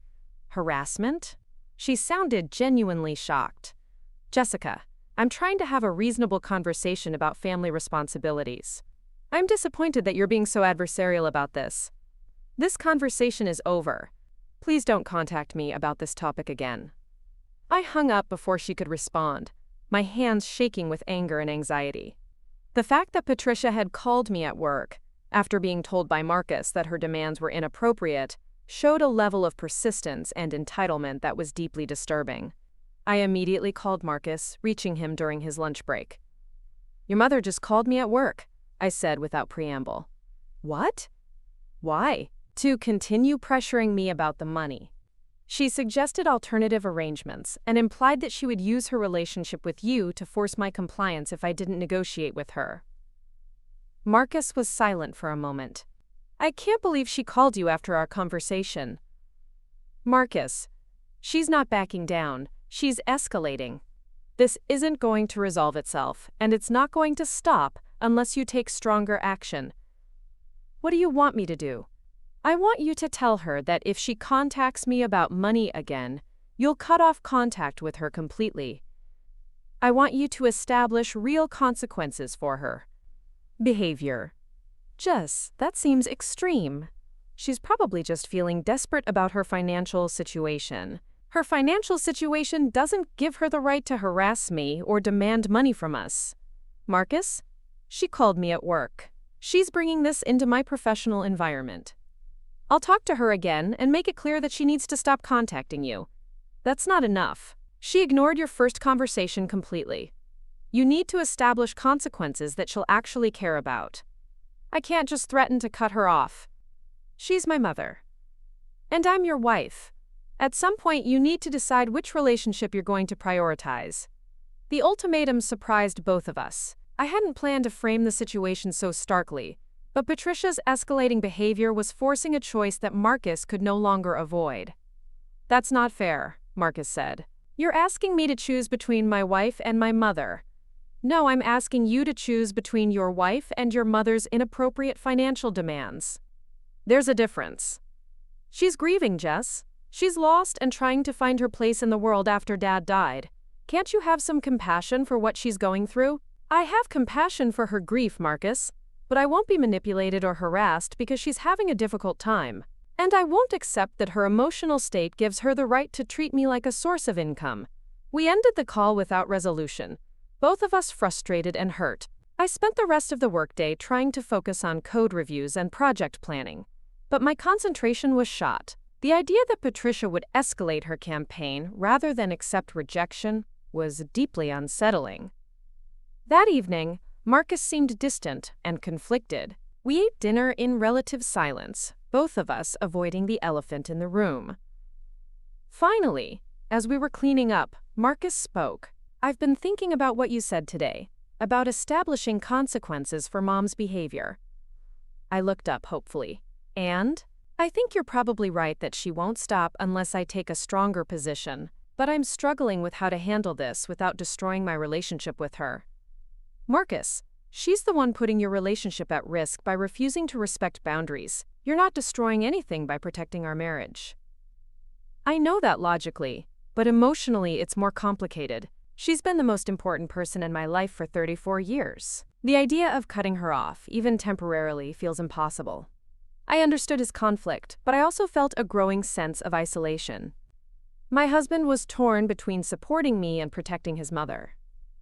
Harassment? She sounded genuinely shocked. Jessica, I'm trying to have a reasonable conversation about family responsibilities. I'm disappointed that you're being so adversarial about this. This conversation is over. Please don't contact me about this topic again. I hung up before she could respond, my hands shaking with anger and anxiety. The fact that Patricia had called me at work, after being told by Marcus that her demands were inappropriate, showed a level of persistence and entitlement that was deeply disturbing. I immediately called Marcus, reaching him during his lunch break. "Your mother just called me at work," I said without preamble. "What? Why?" "To continue pressuring me about the money. She suggested alternative arrangements and implied that she would use her relationship with you to force my compliance if I didn't negotiate with her." Marcus was silent for a moment. "I can't believe she called you after our conversation." "Marcus, she's not backing down, she's escalating. This isn't going to resolve itself, and it's not going to stop unless you take stronger action." "What do you want me to do?" "I want you to tell her that if she contacts me about money again, you'll cut off contact with her completely. I want you to establish real consequences for her behavior." "Jess, that seems extreme. She's probably just feeling desperate about her financial situation. Her financial situation doesn't give her the right to harass me or demand money from us." "Marcus, she called me at work. She's bringing this into my professional environment. I'll talk to her again and make it clear that she needs to stop contacting you. That's not enough. She ignored your first conversation completely. You need to establish consequences that she'll actually care about. I can't just threaten to cut her off. She's my mother. And I'm your wife. At some point, you need to decide which relationship you're going to prioritize." The ultimatum surprised both of us. I hadn't planned to frame the situation so starkly, but Patricia's escalating behavior was forcing a choice that Marcus could no longer avoid. "That's not fair," Marcus said. "You're asking me to choose between my wife and my mother. No, I'm asking you to choose between your wife and your mother's inappropriate financial demands. There's a difference. She's grieving, Jess. She's lost and trying to find her place in the world after Dad died. Can't you have some compassion for what she's going through?" "I have compassion for her grief, Marcus. But I won't be manipulated or harassed because she's having a difficult time. And I won't accept that her emotional state gives her the right to treat me like a source of income." We ended the call without resolution, both of us frustrated and hurt. I spent the rest of the workday trying to focus on code reviews and project planning. But my concentration was shot. The idea that Patricia would escalate her campaign rather than accept rejection was deeply unsettling. That evening, Marcus seemed distant and conflicted. We ate dinner in relative silence, both of us avoiding the elephant in the room. Finally, as we were cleaning up, Marcus spoke. "I've been thinking about what you said today, about establishing consequences for Mom's behavior." I looked up hopefully. "And? I think you're probably right that she won't stop unless I take a stronger position, but I'm struggling with how to handle this without destroying my relationship with her." "Marcus, she's the one putting your relationship at risk by refusing to respect boundaries. You're not destroying anything by protecting our marriage." "I know that logically, but emotionally it's more complicated. She's been the most important person in my life for 34 years. The idea of cutting her off, even temporarily, feels impossible." I understood his conflict, but I also felt a growing sense of isolation. My husband was torn between supporting me and protecting his mother,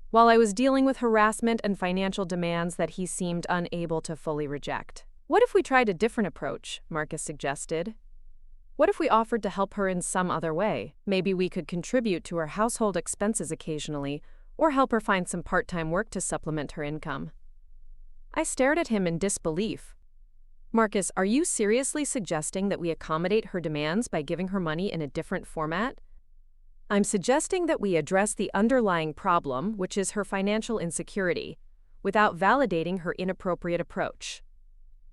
while I was dealing with harassment and financial demands that he seemed unable to fully reject. "What if we tried a different approach?" Marcus suggested. "What if we offered to help her in some other way? Maybe we could contribute to her household expenses occasionally, or help her find some part-time work to supplement her income." I stared at him in disbelief. Marcus, are you seriously suggesting that we accommodate her demands by giving her money in a different format? I'm suggesting that we address the underlying problem, which is her financial insecurity, without validating her inappropriate approach.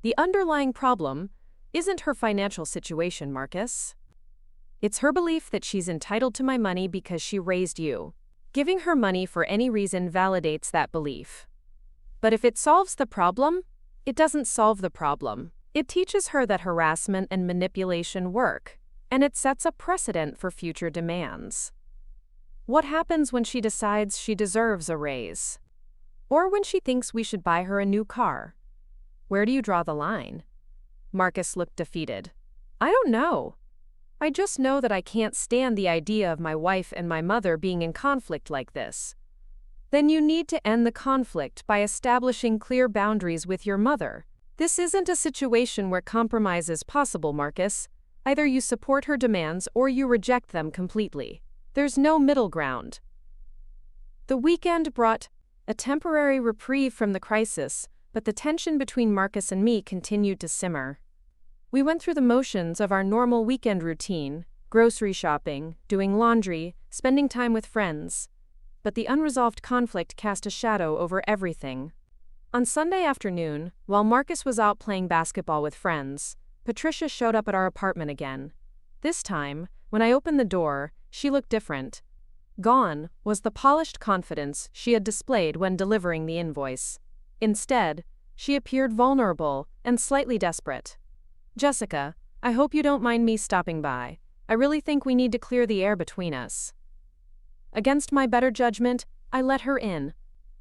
The underlying problem isn't her financial situation, Marcus. It's her belief that she's entitled to my money because she raised you. Giving her money for any reason validates that belief. But if it solves the problem, it doesn't solve the problem. It teaches her that harassment and manipulation work, and it sets a precedent for future demands. What happens when she decides she deserves a raise? Or when she thinks we should buy her a new car? Where do you draw the line? Marcus looked defeated. I don't know. I just know that I can't stand the idea of my wife and my mother being in conflict like this. Then you need to end the conflict by establishing clear boundaries with your mother. This isn't a situation where compromise is possible, Marcus. Either you support her demands or you reject them completely. There's no middle ground. The weekend brought a temporary reprieve from the crisis, but the tension between Marcus and me continued to simmer. We went through the motions of our normal weekend routine, grocery shopping, doing laundry, spending time with friends. But the unresolved conflict cast a shadow over everything. On Sunday afternoon, while Marcus was out playing basketball with friends, Patricia showed up at our apartment again. This time, when I opened the door, she looked different. Gone was the polished confidence she had displayed when delivering the invoice. Instead, she appeared vulnerable and slightly desperate. Jessica, I hope you don't mind me stopping by. I really think we need to clear the air between us. Against my better judgment, I let her in.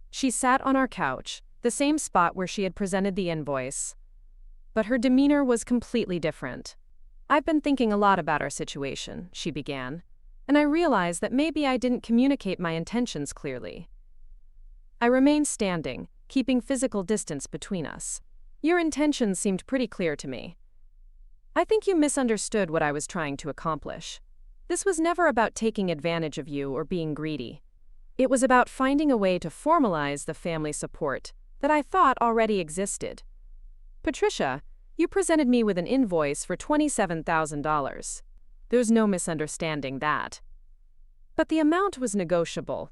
She sat on our couch, the same spot where she had presented the invoice. But her demeanor was completely different. I've been thinking a lot about our situation, she began, and I realized that maybe I didn't communicate my intentions clearly. I remained standing, keeping physical distance between us. Your intentions seemed pretty clear to me. I think you misunderstood what I was trying to accomplish. This was never about taking advantage of you or being greedy. It was about finding a way to formalize the family support that I thought already existed. Patricia, you presented me with an invoice for $27,000. There's no misunderstanding that. But the amount was negotiable.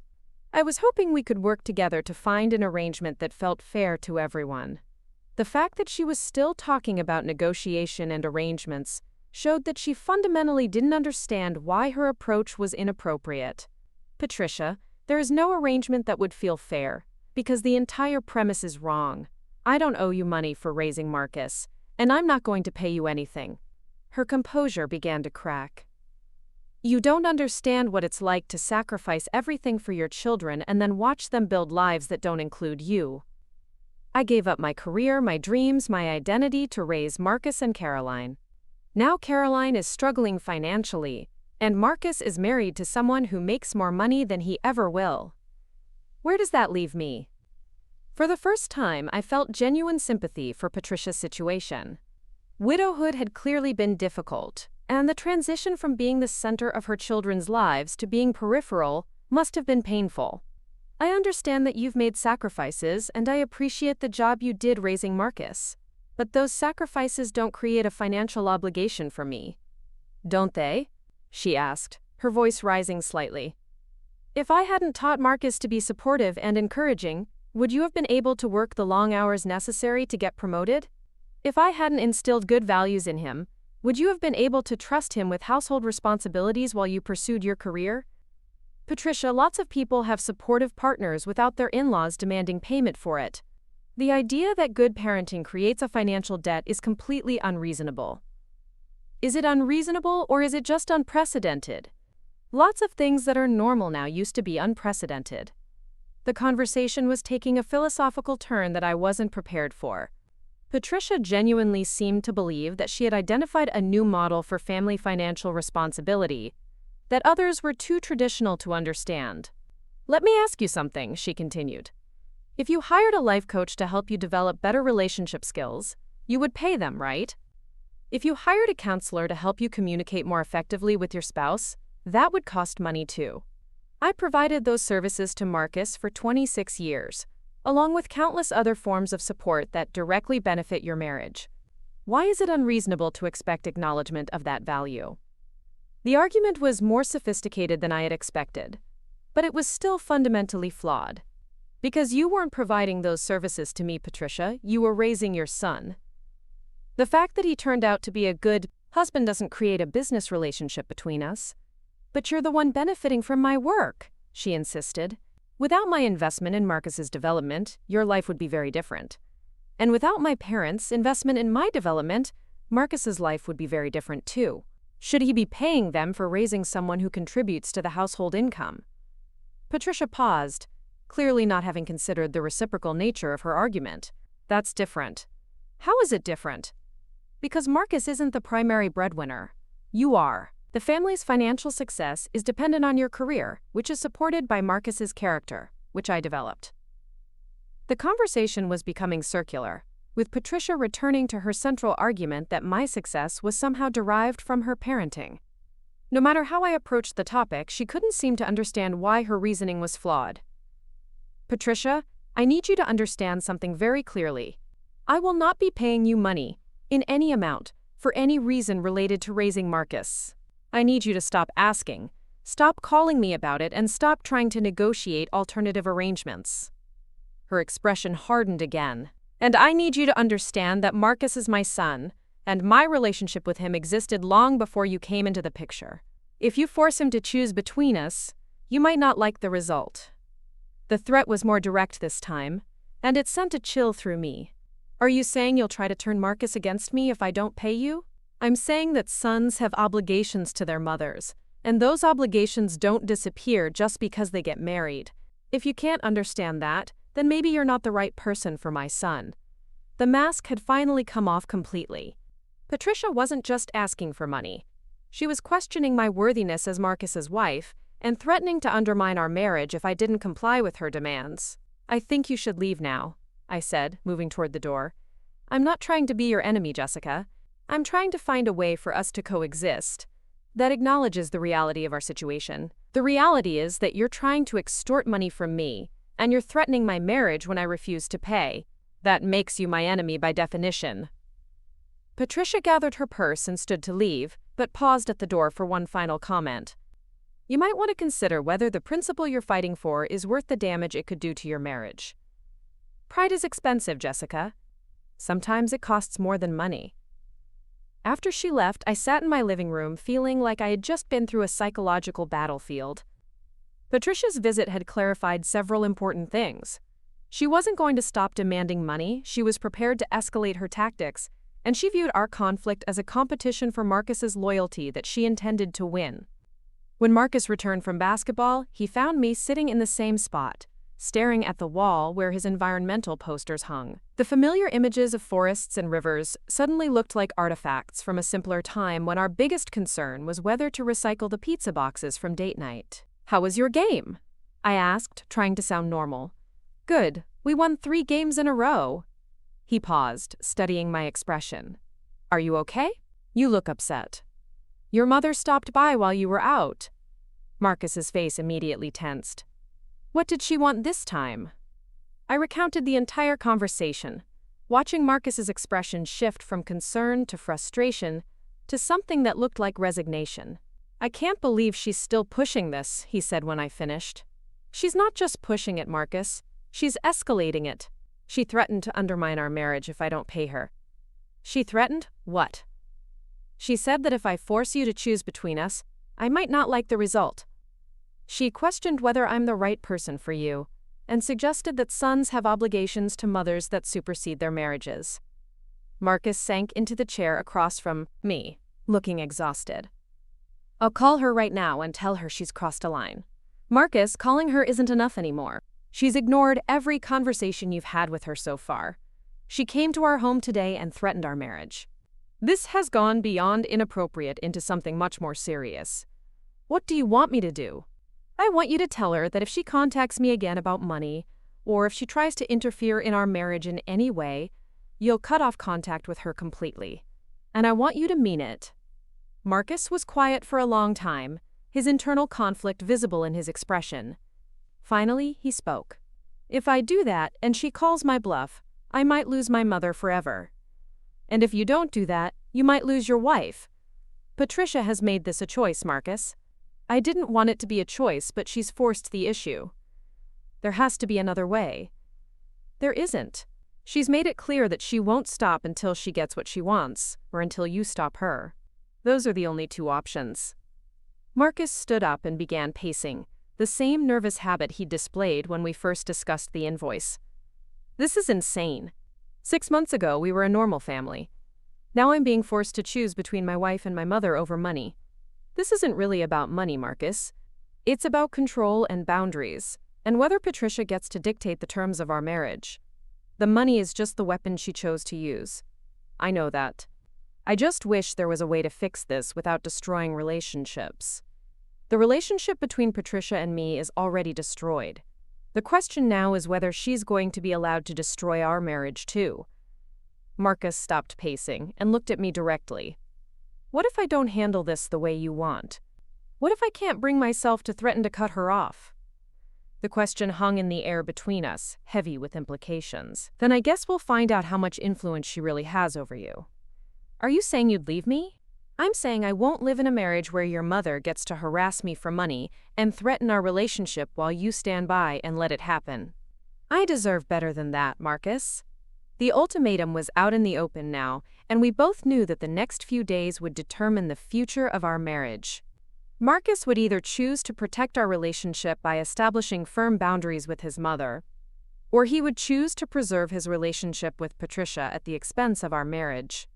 I was hoping we could work together to find an arrangement that felt fair to everyone. The fact that she was still talking about negotiation and arrangements showed that she fundamentally didn't understand why her approach was inappropriate. Patricia, there is no arrangement that would feel fair, because the entire premise is wrong. I don't owe you money for raising Marcus, and I'm not going to pay you anything. Her composure began to crack. You don't understand what it's like to sacrifice everything for your children and then watch them build lives that don't include you. I gave up my career, my dreams, my identity to raise Marcus and Caroline. Now Caroline is struggling financially, and Marcus is married to someone who makes more money than he ever will. Where does that leave me? For the first time, I felt genuine sympathy for Patricia's situation. Widowhood had clearly been difficult, and the transition from being the center of her children's lives to being peripheral must have been painful. I understand that you've made sacrifices, and I appreciate the job you did raising Marcus. But those sacrifices don't create a financial obligation for me. Don't they? She asked, her voice rising slightly. If I hadn't taught Marcus to be supportive and encouraging, would you have been able to work the long hours necessary to get promoted? If I hadn't instilled good values in him, would you have been able to trust him with household responsibilities while you pursued your career? Patricia, lots of people have supportive partners without their in-laws demanding payment for it. The idea that good parenting creates a financial debt is completely unreasonable. Is it unreasonable or is it just unprecedented? Lots of things that are normal now used to be unprecedented. The conversation was taking a philosophical turn that I wasn't prepared for. Patricia genuinely seemed to believe that she had identified a new model for family financial responsibility that others were too traditional to understand. Let me ask you something, she continued. If you hired a life coach to help you develop better relationship skills, you would pay them, right? If you hired a counselor to help you communicate more effectively with your spouse, that would cost money too. I provided those services to Marcus for 26 years, along with countless other forms of support that directly benefit your marriage. Why is it unreasonable to expect acknowledgement of that value? The argument was more sophisticated than I had expected, but it was still fundamentally flawed. Because you weren't providing those services to me, Patricia, you were raising your son. The fact that he turned out to be a good husband doesn't create a business relationship between us. But you're the one benefiting from my work, she insisted. Without my investment in Marcus's development, your life would be very different. And without my parents' investment in my development, Marcus's life would be very different too. Should he be paying them for raising someone who contributes to the household income? Patricia paused, clearly not having considered the reciprocal nature of her argument. That's different. How is it different? Because Marcus isn't the primary breadwinner. You are. The family's financial success is dependent on your career, which is supported by Marcus's character, which I developed. The conversation was becoming circular, with Patricia returning to her central argument that my success was somehow derived from her parenting. No matter how I approached the topic, she couldn't seem to understand why her reasoning was flawed. Patricia, I need you to understand something very clearly. I will not be paying you money, in any amount, for any reason related to raising Marcus. I need you to stop asking, stop calling me about it, and stop trying to negotiate alternative arrangements. Her expression hardened again. And I need you to understand that Marcus is my son, and my relationship with him existed long before you came into the picture. If you force him to choose between us, you might not like the result. The threat was more direct this time, and it sent a chill through me. Are you saying you'll try to turn Marcus against me if I don't pay you? I'm saying that sons have obligations to their mothers, and those obligations don't disappear just because they get married. If you can't understand that, then maybe you're not the right person for my son. The mask had finally come off completely. Patricia wasn't just asking for money. She was questioning my worthiness as Marcus's wife and threatening to undermine our marriage if I didn't comply with her demands. I think you should leave now, I said, moving toward the door. I'm not trying to be your enemy, Jessica. I'm trying to find a way for us to coexist that acknowledges the reality of our situation. The reality is that you're trying to extort money from me, and you're threatening my marriage when I refuse to pay. That makes you my enemy by definition. Patricia gathered her purse and stood to leave, but paused at the door for one final comment. You might want to consider whether the principle you're fighting for is worth the damage it could do to your marriage. Pride is expensive, Jessica. Sometimes it costs more than money. After she left, I sat in my living room feeling like I had just been through a psychological battlefield. Patricia's visit had clarified several important things. She wasn't going to stop demanding money, she was prepared to escalate her tactics, and she viewed our conflict as a competition for Marcus's loyalty that she intended to win. When Marcus returned from basketball, he found me sitting in the same spot, staring at the wall where his environmental posters hung. The familiar images of forests and rivers suddenly looked like artifacts from a simpler time when our biggest concern was whether to recycle the pizza boxes from date night. How was your game? I asked, trying to sound normal. Good, we won 3 games in a row. He paused, studying my expression. Are you okay? You look upset. Your mother stopped by while you were out. Marcus's face immediately tensed. What did she want this time? I recounted the entire conversation, watching Marcus's expression shift from concern to frustration to something that looked like resignation. I can't believe she's still pushing this, he said when I finished. She's not just pushing it, Marcus. She's escalating it. She threatened to undermine our marriage if I don't pay her. She threatened? What? She said that if I force you to choose between us, I might not like the result. She questioned whether I'm the right person for you, and suggested that sons have obligations to mothers that supersede their marriages. Marcus sank into the chair across from me, looking exhausted. I'll call her right now and tell her she's crossed a line. Marcus, calling her isn't enough anymore. She's ignored every conversation you've had with her so far. She came to our home today and threatened our marriage. This has gone beyond inappropriate into something much more serious. What do you want me to do? I want you to tell her that if she contacts me again about money, or if she tries to interfere in our marriage in any way, you'll cut off contact with her completely. And I want you to mean it. Marcus was quiet for a long time, his internal conflict visible in his expression. Finally, he spoke. If I do that and she calls my bluff, I might lose my mother forever. And if you don't do that, you might lose your wife. Patricia has made this a choice, Marcus. I didn't want it to be a choice, but she's forced the issue. There has to be another way. There isn't. She's made it clear that she won't stop until she gets what she wants, or until you stop her. Those are the only two options. Marcus stood up and began pacing, the same nervous habit he displayed when we first discussed the invoice. This is insane. 6 months ago, we were a normal family. Now I'm being forced to choose between my wife and my mother over money. This isn't really about money, Marcus. It's about control and boundaries, and whether Patricia gets to dictate the terms of our marriage. The money is just the weapon she chose to use. I know that. I just wish there was a way to fix this without destroying relationships. The relationship between Patricia and me is already destroyed. The question now is whether she's going to be allowed to destroy our marriage too. Marcus stopped pacing and looked at me directly. What if I don't handle this the way you want? What if I can't bring myself to threaten to cut her off? The question hung in the air between us, heavy with implications. Then I guess we'll find out how much influence she really has over you. Are you saying you'd leave me? I'm saying I won't live in a marriage where your mother gets to harass me for money and threaten our relationship while you stand by and let it happen. I deserve better than that, Marcus. The ultimatum was out in the open now, and we both knew that the next few days would determine the future of our marriage. Marcus would either choose to protect our relationship by establishing firm boundaries with his mother, or he would choose to preserve his relationship with Patricia at the expense of our marriage.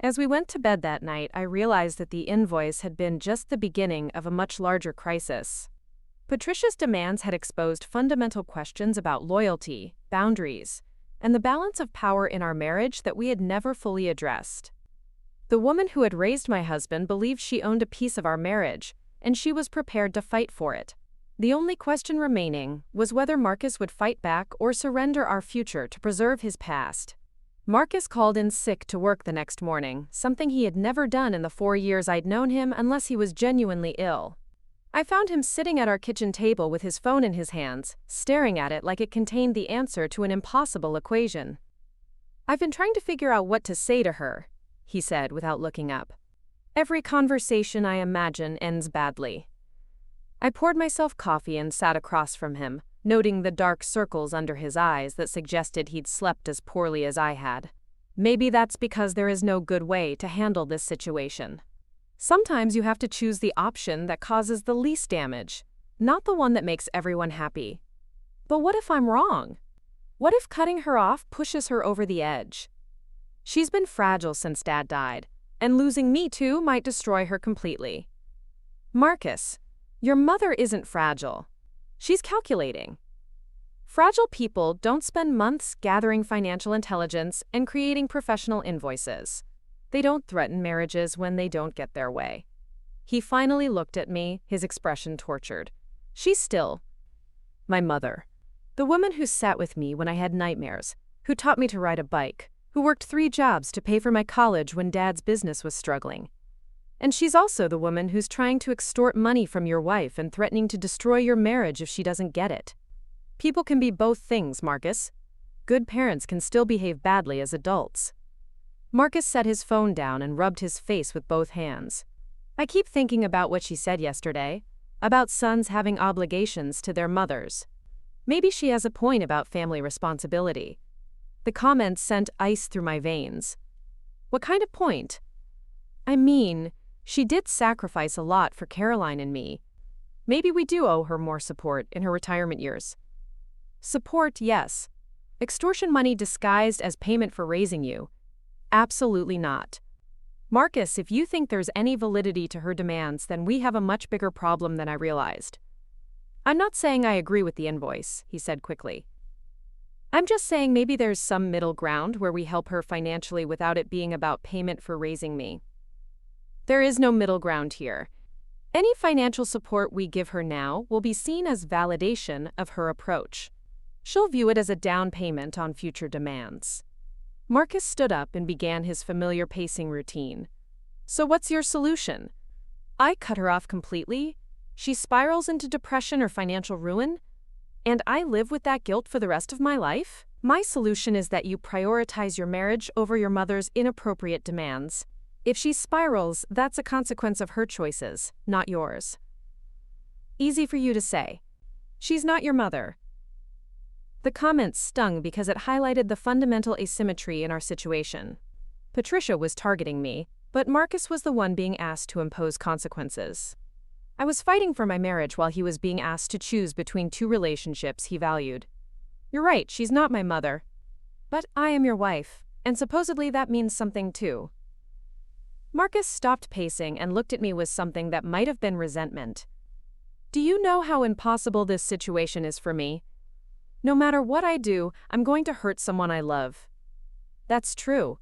As we went to bed that night, I realized that the invoice had been just the beginning of a much larger crisis. Patricia's demands had exposed fundamental questions about loyalty, boundaries, and the balance of power in our marriage that we had never fully addressed. The woman who had raised my husband believed she owned a piece of our marriage, and she was prepared to fight for it. The only question remaining was whether Marcus would fight back or surrender our future to preserve his past. Marcus called in sick to work the next morning, something he had never done in the 4 years I'd known him unless he was genuinely ill. I found him sitting at our kitchen table with his phone in his hands, staring at it like it contained the answer to an impossible equation. "I've been trying to figure out what to say to her," he said without looking up. "Every conversation I imagine ends badly." I poured myself coffee and sat across from him, noting the dark circles under his eyes that suggested he'd slept as poorly as I had. Maybe that's because there is no good way to handle this situation. Sometimes you have to choose the option that causes the least damage, not the one that makes everyone happy. But what if I'm wrong? What if cutting her off pushes her over the edge? She's been fragile since Dad died, and losing me too might destroy her completely. Marcus, your mother isn't fragile. She's calculating. Fragile people don't spend months gathering financial intelligence and creating professional invoices. They don't threaten marriages when they don't get their way. He finally looked at me, his expression tortured. She's still my mother. The woman who sat with me when I had nightmares, who taught me to ride a bike, who worked 3 jobs to pay for my college when Dad's business was struggling. And she's also the woman who's trying to extort money from your wife and threatening to destroy your marriage if she doesn't get it. People can be both things, Marcus. Good parents can still behave badly as adults. Marcus set his phone down and rubbed his face with both hands. I keep thinking about what she said yesterday, about sons having obligations to their mothers. Maybe she has a point about family responsibility. The comments sent ice through my veins. What kind of point? I mean, she did sacrifice a lot for Caroline and me. Maybe we do owe her more support in her retirement years. Support, yes. Extortion money disguised as payment for raising you? Absolutely not. Marcus, if you think there's any validity to her demands, then we have a much bigger problem than I realized. I'm not saying I agree with the invoice, he said quickly. I'm just saying maybe there's some middle ground where we help her financially without it being about payment for raising me. There is no middle ground here. Any financial support we give her now will be seen as validation of her approach. She'll view it as a down payment on future demands. Marcus stood up and began his familiar pacing routine. So what's your solution? I cut her off completely? She spirals into depression or financial ruin? And I live with that guilt for the rest of my life? My solution is that you prioritize your marriage over your mother's inappropriate demands. If she spirals, that's a consequence of her choices, not yours. Easy for you to say. She's not your mother. The comment stung because it highlighted the fundamental asymmetry in our situation. Patricia was targeting me, but Marcus was the one being asked to impose consequences. I was fighting for my marriage while he was being asked to choose between two relationships he valued. You're right, she's not my mother. But I am your wife, and supposedly that means something too. Marcus stopped pacing and looked at me with something that might have been resentment. Do you know how impossible this situation is for me? No matter what I do, I'm going to hurt someone I love. That's true.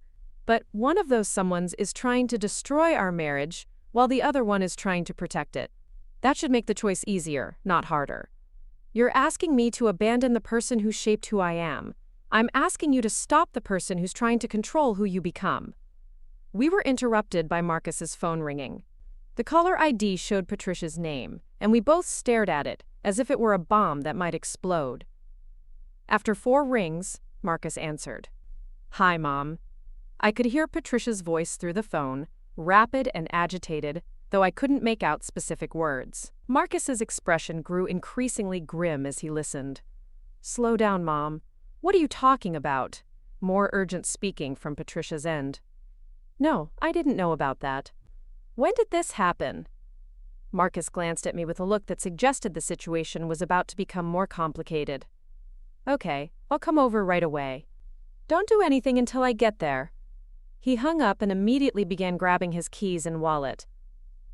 But one of those someones is trying to destroy our marriage, while the other one is trying to protect it. That should make the choice easier, not harder. You're asking me to abandon the person who shaped who I am. I'm asking you to stop the person who's trying to control who you become. We were interrupted by Marcus's phone ringing. The caller ID showed Patricia's name, and we both stared at it, as if it were a bomb that might explode. After 4 rings, Marcus answered. Hi, Mom. I could hear Patricia's voice through the phone, rapid and agitated, though I couldn't make out specific words. Marcus's expression grew increasingly grim as he listened. Slow down, Mom. What are you talking about? More urgent speaking from Patricia's end. No, I didn't know about that. When did this happen? Marcus glanced at me with a look that suggested the situation was about to become more complicated. Okay, I'll come over right away. Don't do anything until I get there. He hung up and immediately began grabbing his keys and wallet.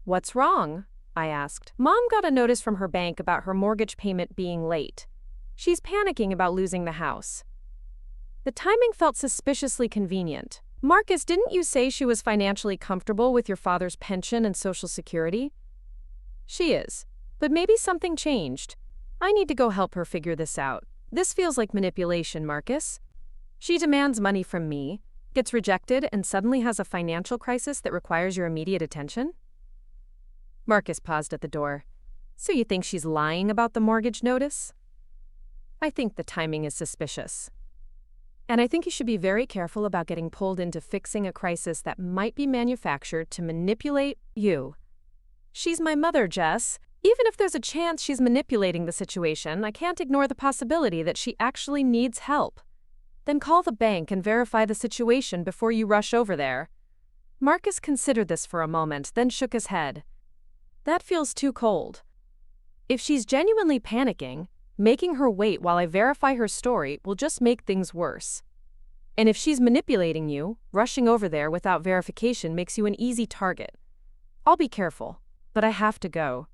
What's wrong? I asked. Mom got a notice from her bank about her mortgage payment being late. She's panicking about losing the house. The timing felt suspiciously convenient. Marcus, didn't you say she was financially comfortable with your father's pension and Social Security? She is, but maybe something changed. I need to go help her figure this out. This feels like manipulation, Marcus. She demands money from me, gets rejected, and suddenly has a financial crisis that requires your immediate attention? Marcus paused at the door. So you think she's lying about the mortgage notice? I think the timing is suspicious. And I think you should be very careful about getting pulled into fixing a crisis that might be manufactured to manipulate you. She's my mother, Jess. Even if there's a chance she's manipulating the situation, I can't ignore the possibility that she actually needs help. Then call the bank and verify the situation before you rush over there. Marcus considered this for a moment, then shook his head. That feels too cold. If she's genuinely panicking, making her wait while I verify her story will just make things worse. And if she's manipulating you, rushing over there without verification makes you an easy target. I'll be careful, but I have to go.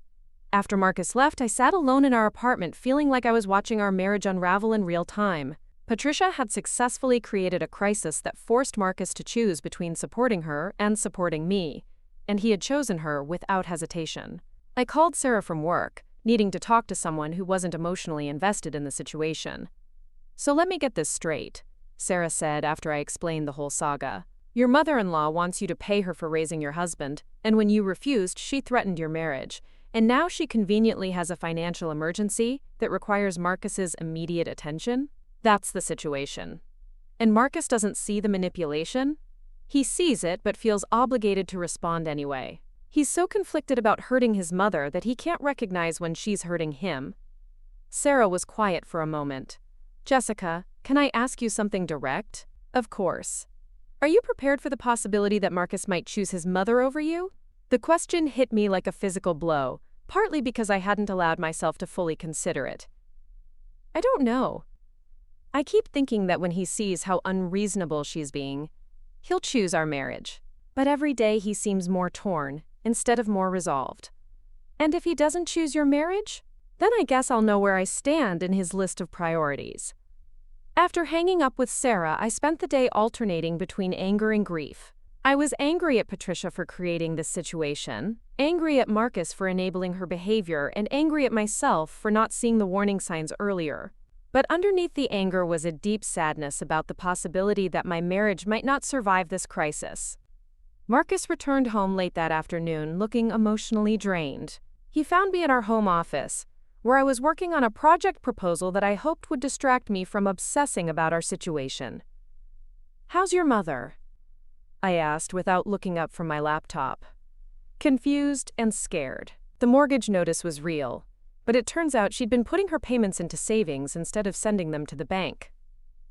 After Marcus left, I sat alone in our apartment feeling like I was watching our marriage unravel in real time. Patricia had successfully created a crisis that forced Marcus to choose between supporting her and supporting me, and he had chosen her without hesitation. I called Sarah from work, needing to talk to someone who wasn't emotionally invested in the situation. So let me get this straight, Sarah said after I explained the whole saga. Your mother-in-law wants you to pay her for raising your husband, and when you refused, she threatened your marriage. And now she conveniently has a financial emergency that requires Marcus's immediate attention? That's the situation. And Marcus doesn't see the manipulation? He sees it but feels obligated to respond anyway. He's so conflicted about hurting his mother that he can't recognize when she's hurting him. Sarah was quiet for a moment. Jessica, can I ask you something direct? Of course. Are you prepared for the possibility that Marcus might choose his mother over you? The question hit me like a physical blow, partly because I hadn't allowed myself to fully consider it. I don't know. I keep thinking that when he sees how unreasonable she's being, he'll choose our marriage. But every day he seems more torn, instead of more resolved. And if he doesn't choose your marriage, then I guess I'll know where I stand in his list of priorities. After hanging up with Sarah, I spent the day alternating between anger and grief. I was angry at Patricia for creating this situation, angry at Marcus for enabling her behavior, and angry at myself for not seeing the warning signs earlier. But underneath the anger was a deep sadness about the possibility that my marriage might not survive this crisis. Marcus returned home late that afternoon, looking emotionally drained. He found me at our home office, where I was working on a project proposal that I hoped would distract me from obsessing about our situation. "How's your mother?" I asked without looking up from my laptop. Confused and scared. The mortgage notice was real, but it turns out she'd been putting her payments into savings instead of sending them to the bank.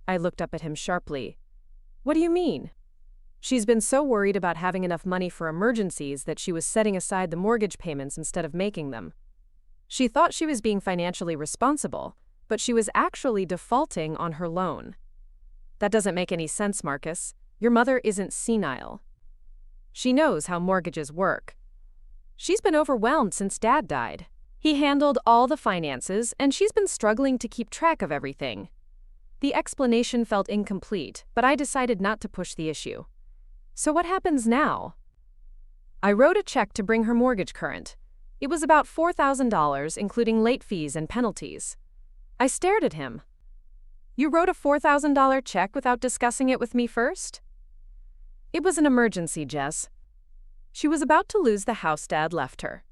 I looked up at him sharply. "What do you mean?" "She's been so worried about having enough money for emergencies that she was setting aside the mortgage payments instead of making them. She thought she was being financially responsible, but she was actually defaulting on her loan." "That doesn't make any sense, Marcus. Your mother isn't senile. She knows how mortgages work. She's been overwhelmed since Dad died. He handled all the finances, and she's been struggling to keep track of everything." The explanation felt incomplete, but I decided not to push the issue. "So what happens now?" I wrote a check to bring her mortgage current. It was about $4,000, including late fees and penalties. I stared at him. "You wrote a $4,000 check without discussing it with me first?" "It was an emergency, Jess. She was about to lose the house Dad left her."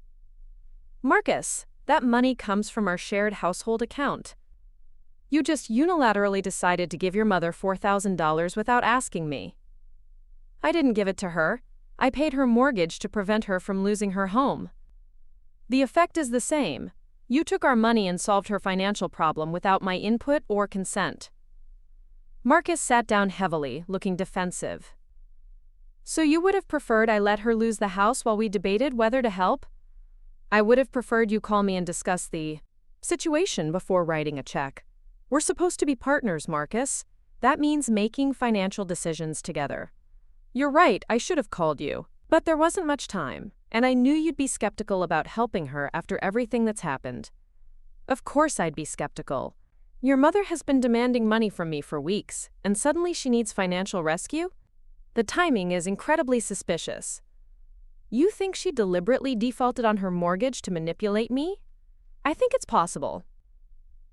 "Marcus, that money comes from our shared household account. You just unilaterally decided to give your mother $4,000 without asking me." "I didn't give it to her. I paid her mortgage to prevent her from losing her home." "The effect is the same. You took our money and solved her financial problem without my input or consent." Marcus sat down heavily, looking defensive. "So you would have preferred I let her lose the house while we debated whether to help?" "I would have preferred you call me and discuss the situation before writing a check. We're supposed to be partners, Marcus. That means making financial decisions together." "You're right, I should have called you. But there wasn't much time, and I knew you'd be skeptical about helping her after everything that's happened." "Of course I'd be skeptical. Your mother has been demanding money from me for weeks, and suddenly she needs financial rescue? The timing is incredibly suspicious." "You think she deliberately defaulted on her mortgage to manipulate me?" "I think it's possible.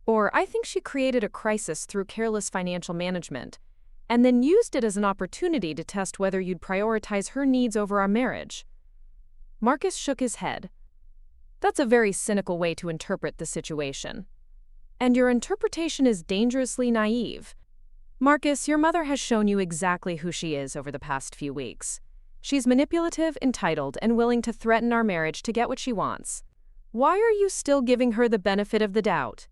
Or I think she created a crisis through careless financial management, and then used it as an opportunity to test whether you'd prioritize her needs over our marriage." Marcus shook his head. "That's a very cynical way to interpret the situation. And your interpretation is dangerously naive. Marcus, your mother has shown you exactly who she is over the past few weeks. She's manipulative, entitled, and willing to threaten our marriage to get what she wants. Why are you still giving her the benefit of the doubt?"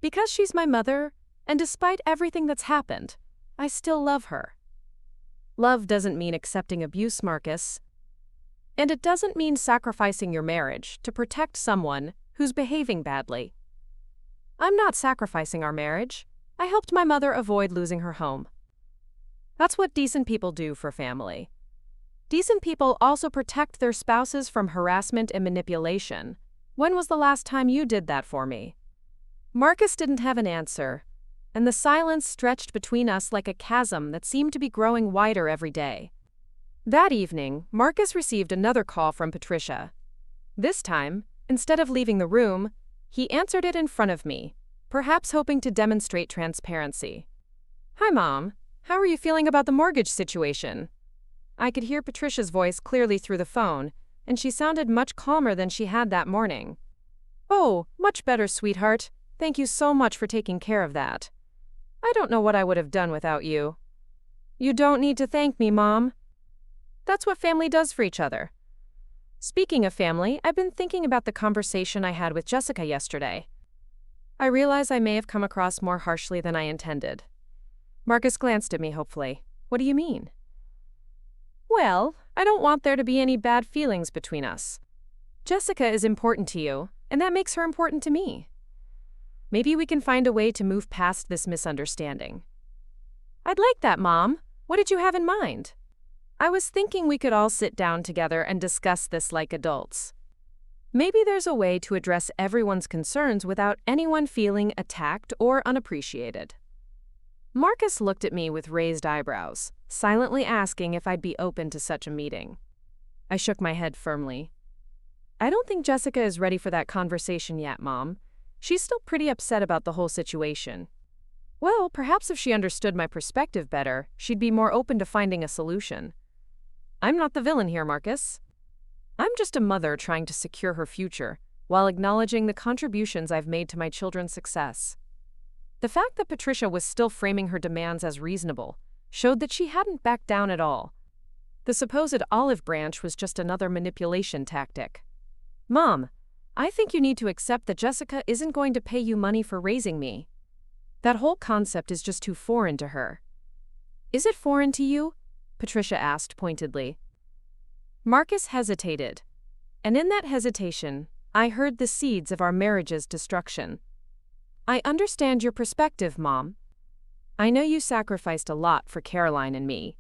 "Because she's my mother, and despite everything that's happened, I still love her." "Love doesn't mean accepting abuse, Marcus. And it doesn't mean sacrificing your marriage to protect someone who's behaving badly." "I'm not sacrificing our marriage. I helped my mother avoid losing her home. That's what decent people do for family. Decent people also protect their spouses from harassment and manipulation. When was the last time you did that for me?" Marcus didn't have an answer, and the silence stretched between us like a chasm that seemed to be growing wider every day. That evening, Marcus received another call from Patricia. This time, instead of leaving the room, he answered it in front of me, perhaps hoping to demonstrate transparency. "Hi, Mom. How are you feeling about the mortgage situation?" I could hear Patricia's voice clearly through the phone, and she sounded much calmer than she had that morning. "Oh, much better, sweetheart. Thank you so much for taking care of that. I don't know what I would have done without you." "You don't need to thank me, Mom. That's what family does for each other." Speaking of family, I've been thinking about the conversation I had with Jessica yesterday. I realize I may have come across more harshly than I intended. Marcus glanced at me hopefully. "What do you mean?" "Well, I don't want there to be any bad feelings between us. Jessica is important to you, and that makes her important to me. Maybe we can find a way to move past this misunderstanding." "I'd like that, Mom. What did you have in mind?" "I was thinking we could all sit down together and discuss this like adults. Maybe there's a way to address everyone's concerns without anyone feeling attacked or unappreciated." Marcus looked at me with raised eyebrows, silently asking if I'd be open to such a meeting. I shook my head firmly. "I don't think Jessica is ready for that conversation yet, Mom. She's still pretty upset about the whole situation." "Well, perhaps if she understood my perspective better, she'd be more open to finding a solution." "I'm not the villain here, Marcus. I'm just a mother trying to secure her future, while acknowledging the contributions I've made to my children's success. The fact that Patricia was still framing her demands as reasonable showed that she hadn't backed down at all. The supposed olive branch was just another manipulation tactic. "Mom, I think you need to accept that Jessica isn't going to pay you money for raising me. That whole concept is just too foreign to her." "Is it foreign to you?" Patricia asked pointedly. Marcus hesitated, and in that hesitation, I heard the seeds of our marriage's destruction. "I understand your perspective, Mom. I know you sacrificed a lot for Caroline and me.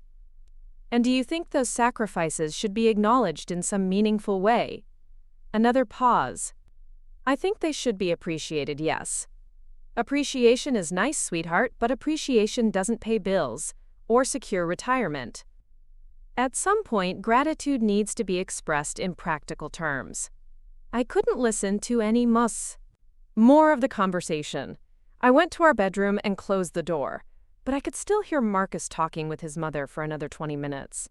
And do you think those sacrifices should be acknowledged in some meaningful way?" Another pause. "I think they should be appreciated, yes. Appreciation is nice, sweetheart, but appreciation doesn't pay bills or secure retirement. At some point, gratitude needs to be expressed in practical terms." I couldn't listen to any more of the conversation. I went to our bedroom and closed the door, but I could still hear Marcus talking with his mother for another 20 minutes.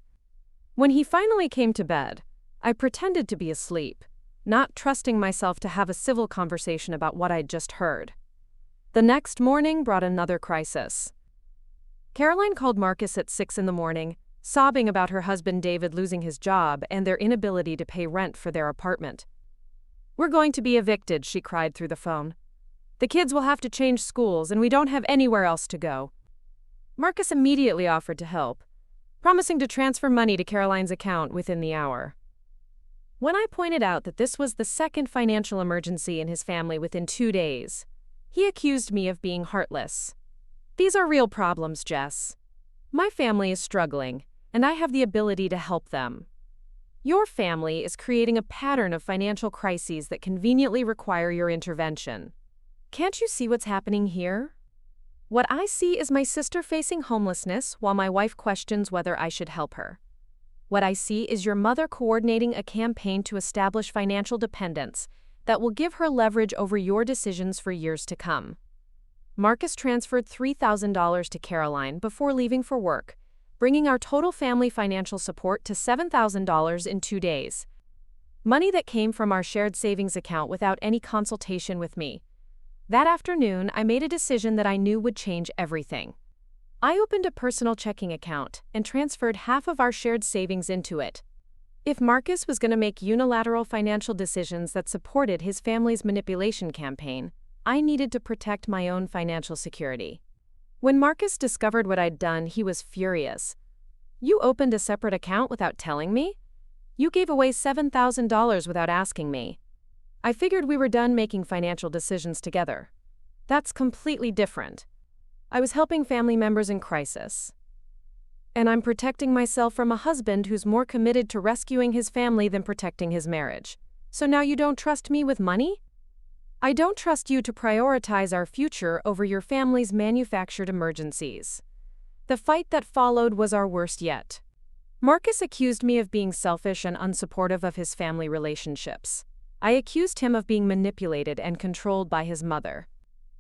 When he finally came to bed, I pretended to be asleep, not trusting myself to have a civil conversation about what I'd just heard. The next morning brought another crisis. Caroline called Marcus at 6 in the morning, sobbing about her husband David losing his job and their inability to pay rent for their apartment. "We're going to be evicted," she cried through the phone. "The kids will have to change schools and we don't have anywhere else to go." Marcus immediately offered to help, promising to transfer money to Caroline's account within the hour. When I pointed out that this was the second financial emergency in his family within 2 days, he accused me of being heartless. "These are real problems, Jess. My family is struggling, and I have the ability to help them. Your family is creating a pattern of financial crises that conveniently require your intervention. Can't you see what's happening here? What I see is my sister facing homelessness while my wife questions whether I should help her. What I see is your mother coordinating a campaign to establish financial dependence that will give her leverage over your decisions for years to come." Marcus transferred $3,000 to Caroline before leaving for work, bringing our total family financial support to $7,000 in 2 days. Money that came from our shared savings account without any consultation with me. That afternoon, I made a decision that I knew would change everything. I opened a personal checking account and transferred half of our shared savings into it. If Marcus was going to make unilateral financial decisions that supported his family's manipulation campaign, I needed to protect my own financial security. When Marcus discovered what I'd done, he was furious. "You opened a separate account without telling me? You gave away $7,000 without asking me. I figured we were done making financial decisions together. That's completely different. I was helping family members in crisis. And I'm protecting myself from a husband who's more committed to rescuing his family than protecting his marriage. So now you don't trust me with money? I don't trust you to prioritize our future over your family's manufactured emergencies." The fight that followed was our worst yet. Marcus accused me of being selfish and unsupportive of his family relationships. I accused him of being manipulated and controlled by his mother.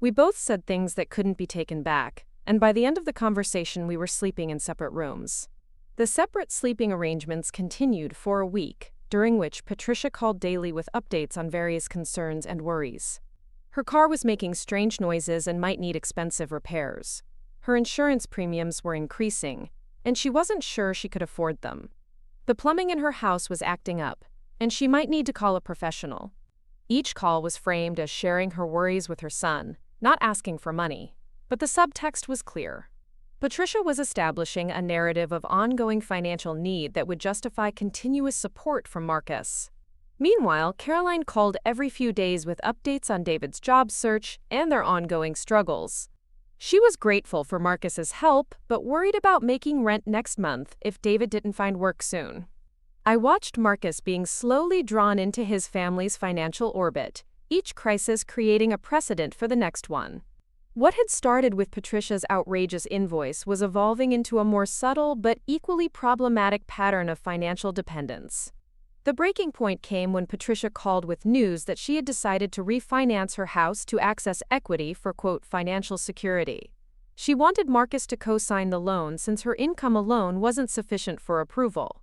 We both said things that couldn't be taken back, and by the end of the conversation we were sleeping in separate rooms. The separate sleeping arrangements continued for a week, during which Patricia called daily with updates on various concerns and worries. Her car was making strange noises and might need expensive repairs. Her insurance premiums were increasing, and she wasn't sure she could afford them. The plumbing in her house was acting up, and she might need to call a professional. Each call was framed as sharing her worries with her son, not asking for money, but the subtext was clear. Patricia was establishing a narrative of ongoing financial need that would justify continuous support from Marcus. Meanwhile, Caroline called every few days with updates on David's job search and their ongoing struggles. She was grateful for Marcus's help, but worried about making rent next month if David didn't find work soon. I watched Marcus being slowly drawn into his family's financial orbit, each crisis creating a precedent for the next one. What had started with Patricia's outrageous invoice was evolving into a more subtle but equally problematic pattern of financial dependence. The breaking point came when Patricia called with news that she had decided to refinance her house to access equity for, quote, financial security. She wanted Marcus to co-sign the loan since her income alone wasn't sufficient for approval.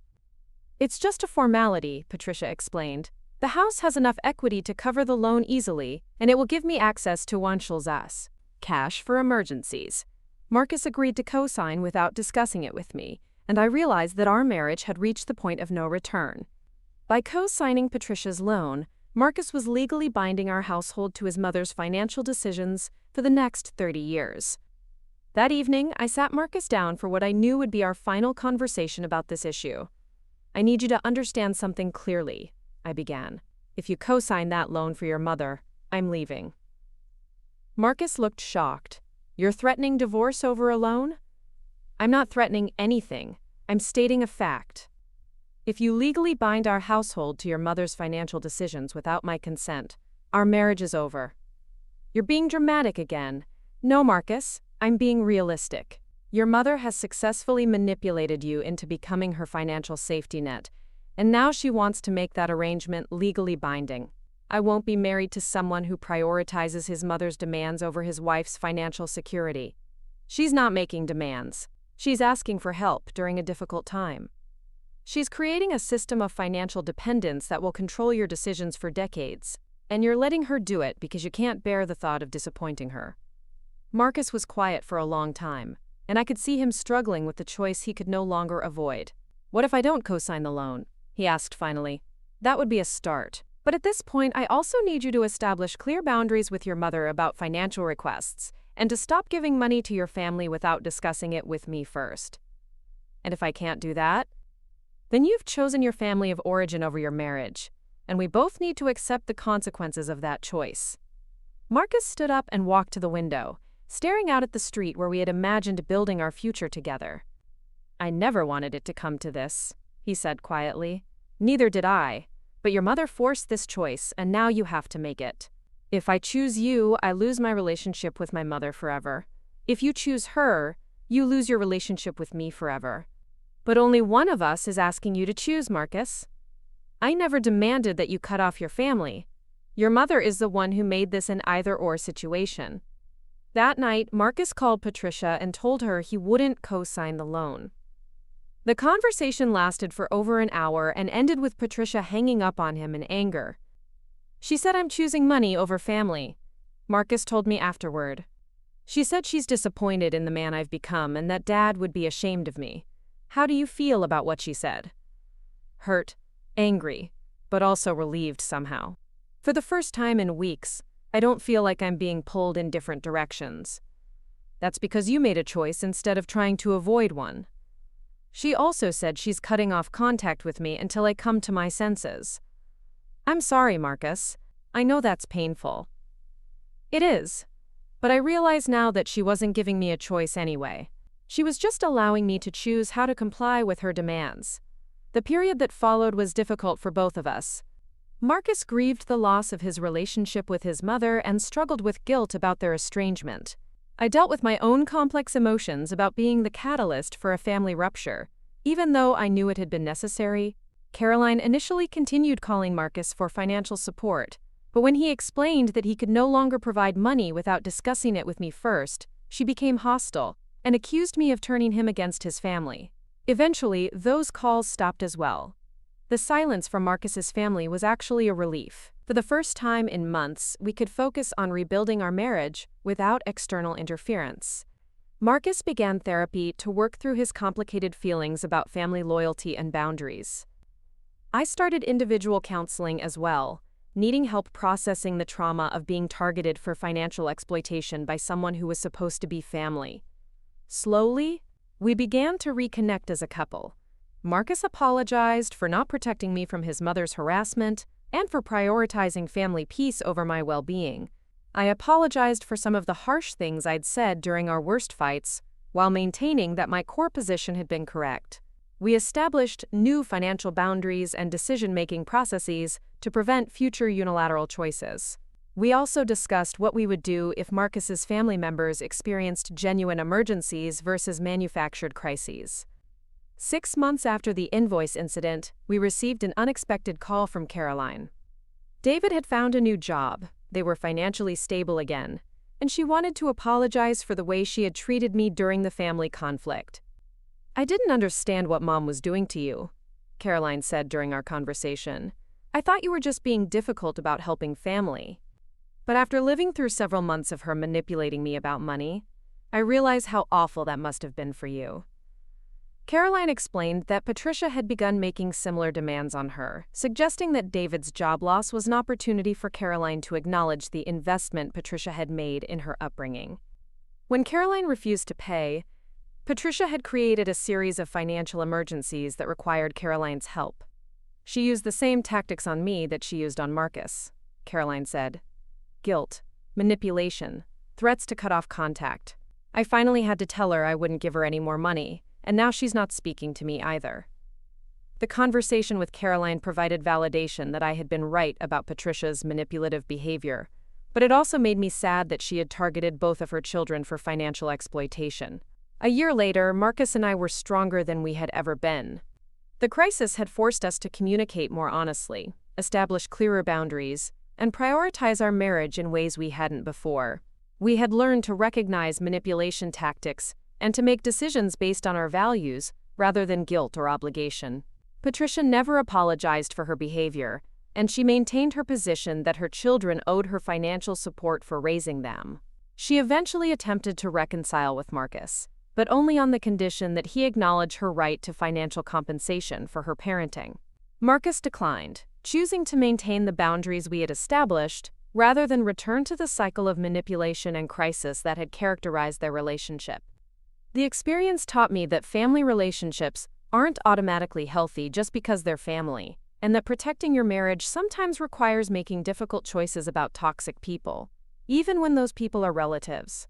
"It's just a formality," Patricia explained, The house has enough equity to cover the loan easily, and it will give me access to Wanshul's cash for emergencies. Marcus agreed to co-sign without discussing it with me, and I realized that our marriage had reached the point of no return. By co-signing Patricia's loan, Marcus was legally binding our household to his mother's financial decisions for the next 30 years. That evening, I sat Marcus down for what I knew would be our final conversation about this issue. "I need you to understand something clearly," I began. "If you co-sign that loan for your mother, I'm leaving." Marcus looked shocked. "You're threatening divorce over a loan?" "I'm not threatening anything. I'm stating a fact. If you legally bind our household to your mother's financial decisions without my consent, our marriage is over." "You're being dramatic again." "No, Marcus, I'm being realistic. Your mother has successfully manipulated you into becoming her financial safety net, and now she wants to make that arrangement legally binding. I won't be married to someone who prioritizes his mother's demands over his wife's financial security. She's not making demands. She's asking for help during a difficult time. She's creating a system of financial dependence that will control your decisions for decades, and you're letting her do it because you can't bear the thought of disappointing her." Marcus was quiet for a long time, and I could see him struggling with the choice he could no longer avoid. "What if I don't co-sign the loan?" he asked finally. "That would be a start. But at this point, I also need you to establish clear boundaries with your mother about financial requests, and to stop giving money to your family without discussing it with me first." "And if I can't do that?" "Then you've chosen your family of origin over your marriage, and we both need to accept the consequences of that choice." Marcus stood up and walked to the window, staring out at the street where we had imagined building our future together. "I never wanted it to come to this," he said quietly. "Neither did I, but your mother forced this choice, and now you have to make it. If I choose you, I lose my relationship with my mother forever. If you choose her, you lose your relationship with me forever. But only one of us is asking you to choose, Marcus. I never demanded that you cut off your family. Your mother is the one who made this an either-or situation." That night, Marcus called Patricia and told her he wouldn't co-sign the loan. The conversation lasted for over an hour and ended with Patricia hanging up on him in anger. "She said I'm choosing money over family," Marcus told me afterward. "She said she's disappointed in the man I've become and that Dad would be ashamed of me. How do you feel about what she said?" "Hurt, angry, but also relieved somehow. For the first time in weeks, I don't feel like I'm being pulled in different directions. That's because you made a choice instead of trying to avoid one. She also said she's cutting off contact with me until I come to my senses. I'm sorry, Marcus. I know that's painful." "It is. But I realize now that she wasn't giving me a choice anyway. She was just allowing me to choose how to comply with her demands. The period that followed was difficult for both of us. Marcus grieved the loss of his relationship with his mother and struggled with guilt about their estrangement. I dealt with my own complex emotions about being the catalyst for a family rupture. Even though I knew it had been necessary, Caroline initially continued calling Marcus for financial support, but when he explained that he could no longer provide money without discussing it with me first, she became hostile and accused me of turning him against his family. Eventually, those calls stopped as well. The silence from Marcus's family was actually a relief. For the first time in months, we could focus on rebuilding our marriage without external interference. Marcus began therapy to work through his complicated feelings about family loyalty and boundaries. I started individual counseling as well, needing help processing the trauma of being targeted for financial exploitation by someone who was supposed to be family. Slowly, we began to reconnect as a couple. Marcus apologized for not protecting me from his mother's harassment and for prioritizing family peace over my well-being. I apologized for some of the harsh things I'd said during our worst fights, while maintaining that my core position had been correct. We established new financial boundaries and decision-making processes to prevent future unilateral choices. We also discussed what we would do if Marcus's family members experienced genuine emergencies versus manufactured crises. 6 months after the invoice incident, we received an unexpected call from Caroline. David had found a new job, they were financially stable again, and she wanted to apologize for the way she had treated me during the family conflict. "I didn't understand what Mom was doing to you," Caroline said during our conversation. I thought you were just being difficult about helping family. But after living through several months of her manipulating me about money, I realize how awful that must have been for you." Caroline explained that Patricia had begun making similar demands on her, suggesting that David's job loss was an opportunity for Caroline to acknowledge the investment Patricia had made in her upbringing. When Caroline refused to pay, Patricia had created a series of financial emergencies that required Caroline's help. "She used the same tactics on me that she used on Marcus," Caroline said. "Guilt, manipulation, threats to cut off contact. I finally had to tell her I wouldn't give her any more money, and now she's not speaking to me either." The conversation with Caroline provided validation that I had been right about Patricia's manipulative behavior, but it also made me sad that she had targeted both of her children for financial exploitation. A year later, Marcus and I were stronger than we had ever been. The crisis had forced us to communicate more honestly, establish clearer boundaries, and prioritize our marriage in ways we hadn't before. We had learned to recognize manipulation tactics and to make decisions based on our values rather than guilt or obligation. Patricia never apologized for her behavior, and she maintained her position that her children owed her financial support for raising them. She eventually attempted to reconcile with Marcus, but only on the condition that he acknowledge her right to financial compensation for her parenting. Marcus declined, choosing to maintain the boundaries we had established rather than return to the cycle of manipulation and crisis that had characterized their relationship. The experience taught me that family relationships aren't automatically healthy just because they're family, and that protecting your marriage sometimes requires making difficult choices about toxic people, even when those people are relatives.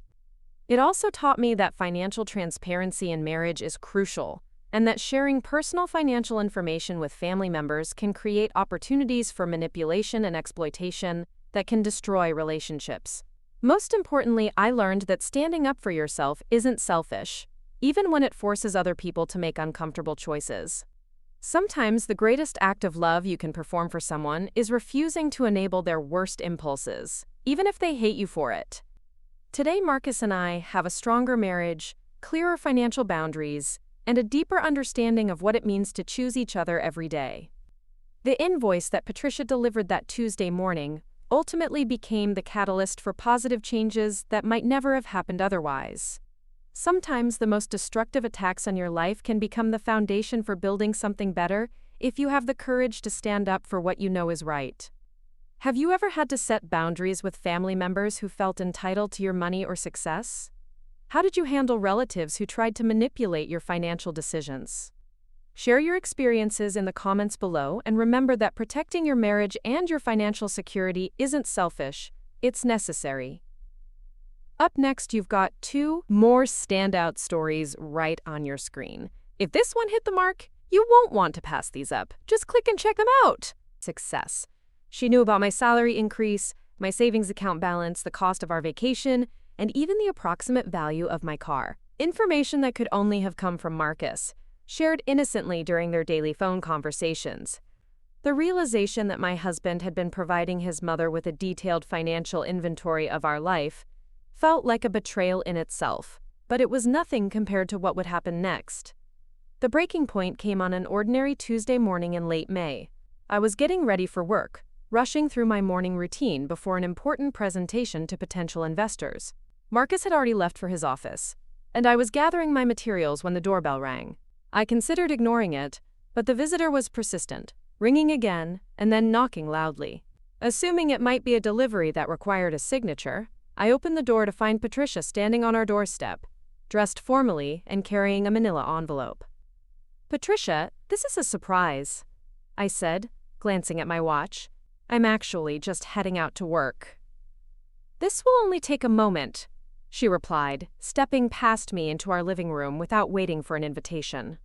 It also taught me that financial transparency in marriage is crucial, and that sharing personal financial information with family members can create opportunities for manipulation and exploitation that can destroy relationships. Most importantly, I learned that standing up for yourself isn't selfish, even when it forces other people to make uncomfortable choices. Sometimes the greatest act of love you can perform for someone is refusing to enable their worst impulses, even if they hate you for it. Today, Marcus and I have a stronger marriage, clearer financial boundaries, and a deeper understanding of what it means to choose each other every day. The invoice that Patricia delivered that Tuesday morning ultimately became the catalyst for positive changes that might never have happened otherwise. Sometimes the most destructive attacks on your life can become the foundation for building something better if you have the courage to stand up for what you know is right. Have you ever had to set boundaries with family members who felt entitled to your money or success? How did you handle relatives who tried to manipulate your financial decisions? Share your experiences in the comments below, and remember that protecting your marriage and your financial security isn't selfish, it's necessary. Up next, you've got 2 more standout stories right on your screen. If this one hit the mark, you won't want to pass these up. Just click and check them out. Success. She knew about my salary increase, my savings account balance, the cost of our vacation, and even the approximate value of my car. Information that could only have come from Marcus, shared innocently during their daily phone conversations. The realization that my husband had been providing his mother with a detailed financial inventory of our life felt like a betrayal in itself, but it was nothing compared to what would happen next. The breaking point came on an ordinary Tuesday morning in late May. I was getting ready for work, rushing through my morning routine before an important presentation to potential investors. Marcus had already left for his office, and I was gathering my materials when the doorbell rang. I considered ignoring it, but the visitor was persistent, ringing again and then knocking loudly. Assuming it might be a delivery that required a signature, I opened the door to find Patricia standing on our doorstep, dressed formally and carrying a manila envelope. "Patricia, this is a surprise," I said, glancing at my watch. "I'm actually just heading out to work." "This will only take a moment," she replied, stepping past me into our living room without waiting for an invitation.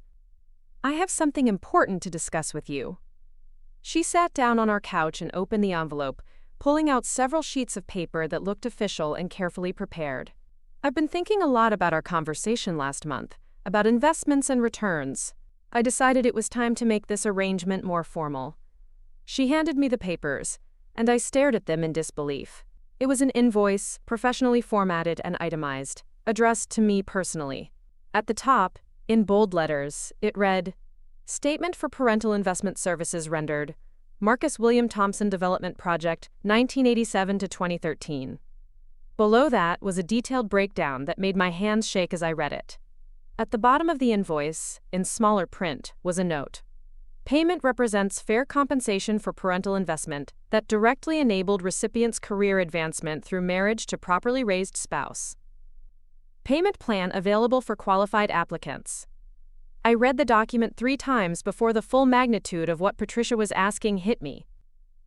"I have something important to discuss with you." She sat down on our couch and opened the envelope, pulling out several sheets of paper that looked official and carefully prepared. "I've been thinking a lot about our conversation last month, about investments and returns. I decided it was time to make this arrangement more formal." She handed me the papers, and I stared at them in disbelief. It was an invoice, professionally formatted and itemized, addressed to me personally. At the top, in bold letters, it read, "Statement for parental investment services rendered, Marcus William Thompson Development Project, 1987 to 2013. Below that was a detailed breakdown that made my hands shake as I read it. At the bottom of the invoice, in smaller print, was a note. Payment represents fair compensation for parental investment that directly enabled recipient's career advancement through marriage to properly raised spouse. Payment plan available for qualified applicants. I read the document 3 times before the full magnitude of what Patricia was asking hit me.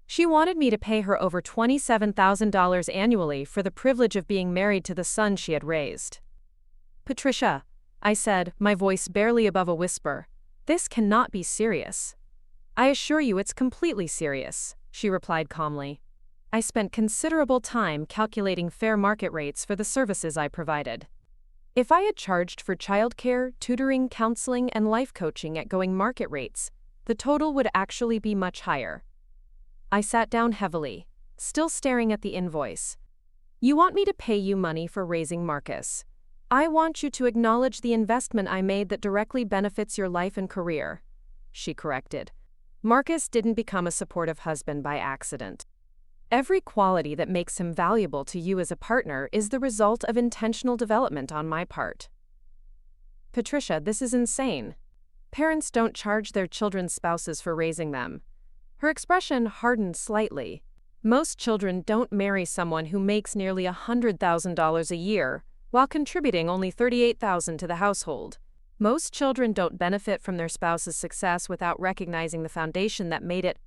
She wanted me to pay her over $27,000 annually for the privilege of being married to the son she had raised. Patricia, I said, my voice barely above a whisper, this cannot be serious. I assure you it's completely serious, she replied calmly. I spent considerable time calculating fair market rates for the services I provided. If I had charged for childcare, tutoring, counseling, and life coaching at going market rates, the total would actually be much higher. I sat down heavily, still staring at the invoice. You want me to pay you money for raising Marcus. I want you to acknowledge the investment I made that directly benefits your life and career, she corrected. Marcus didn't become a supportive husband by accident. Every quality that makes him valuable to you as a partner is the result of intentional development on my part. Patricia, this is insane. Parents don't charge their children's spouses for raising them. Her expression hardened slightly. Most children don't marry someone who makes nearly $100,000 a year, while contributing only $38,000 to the household. Most children don't benefit from their spouse's success without recognizing the foundation that made it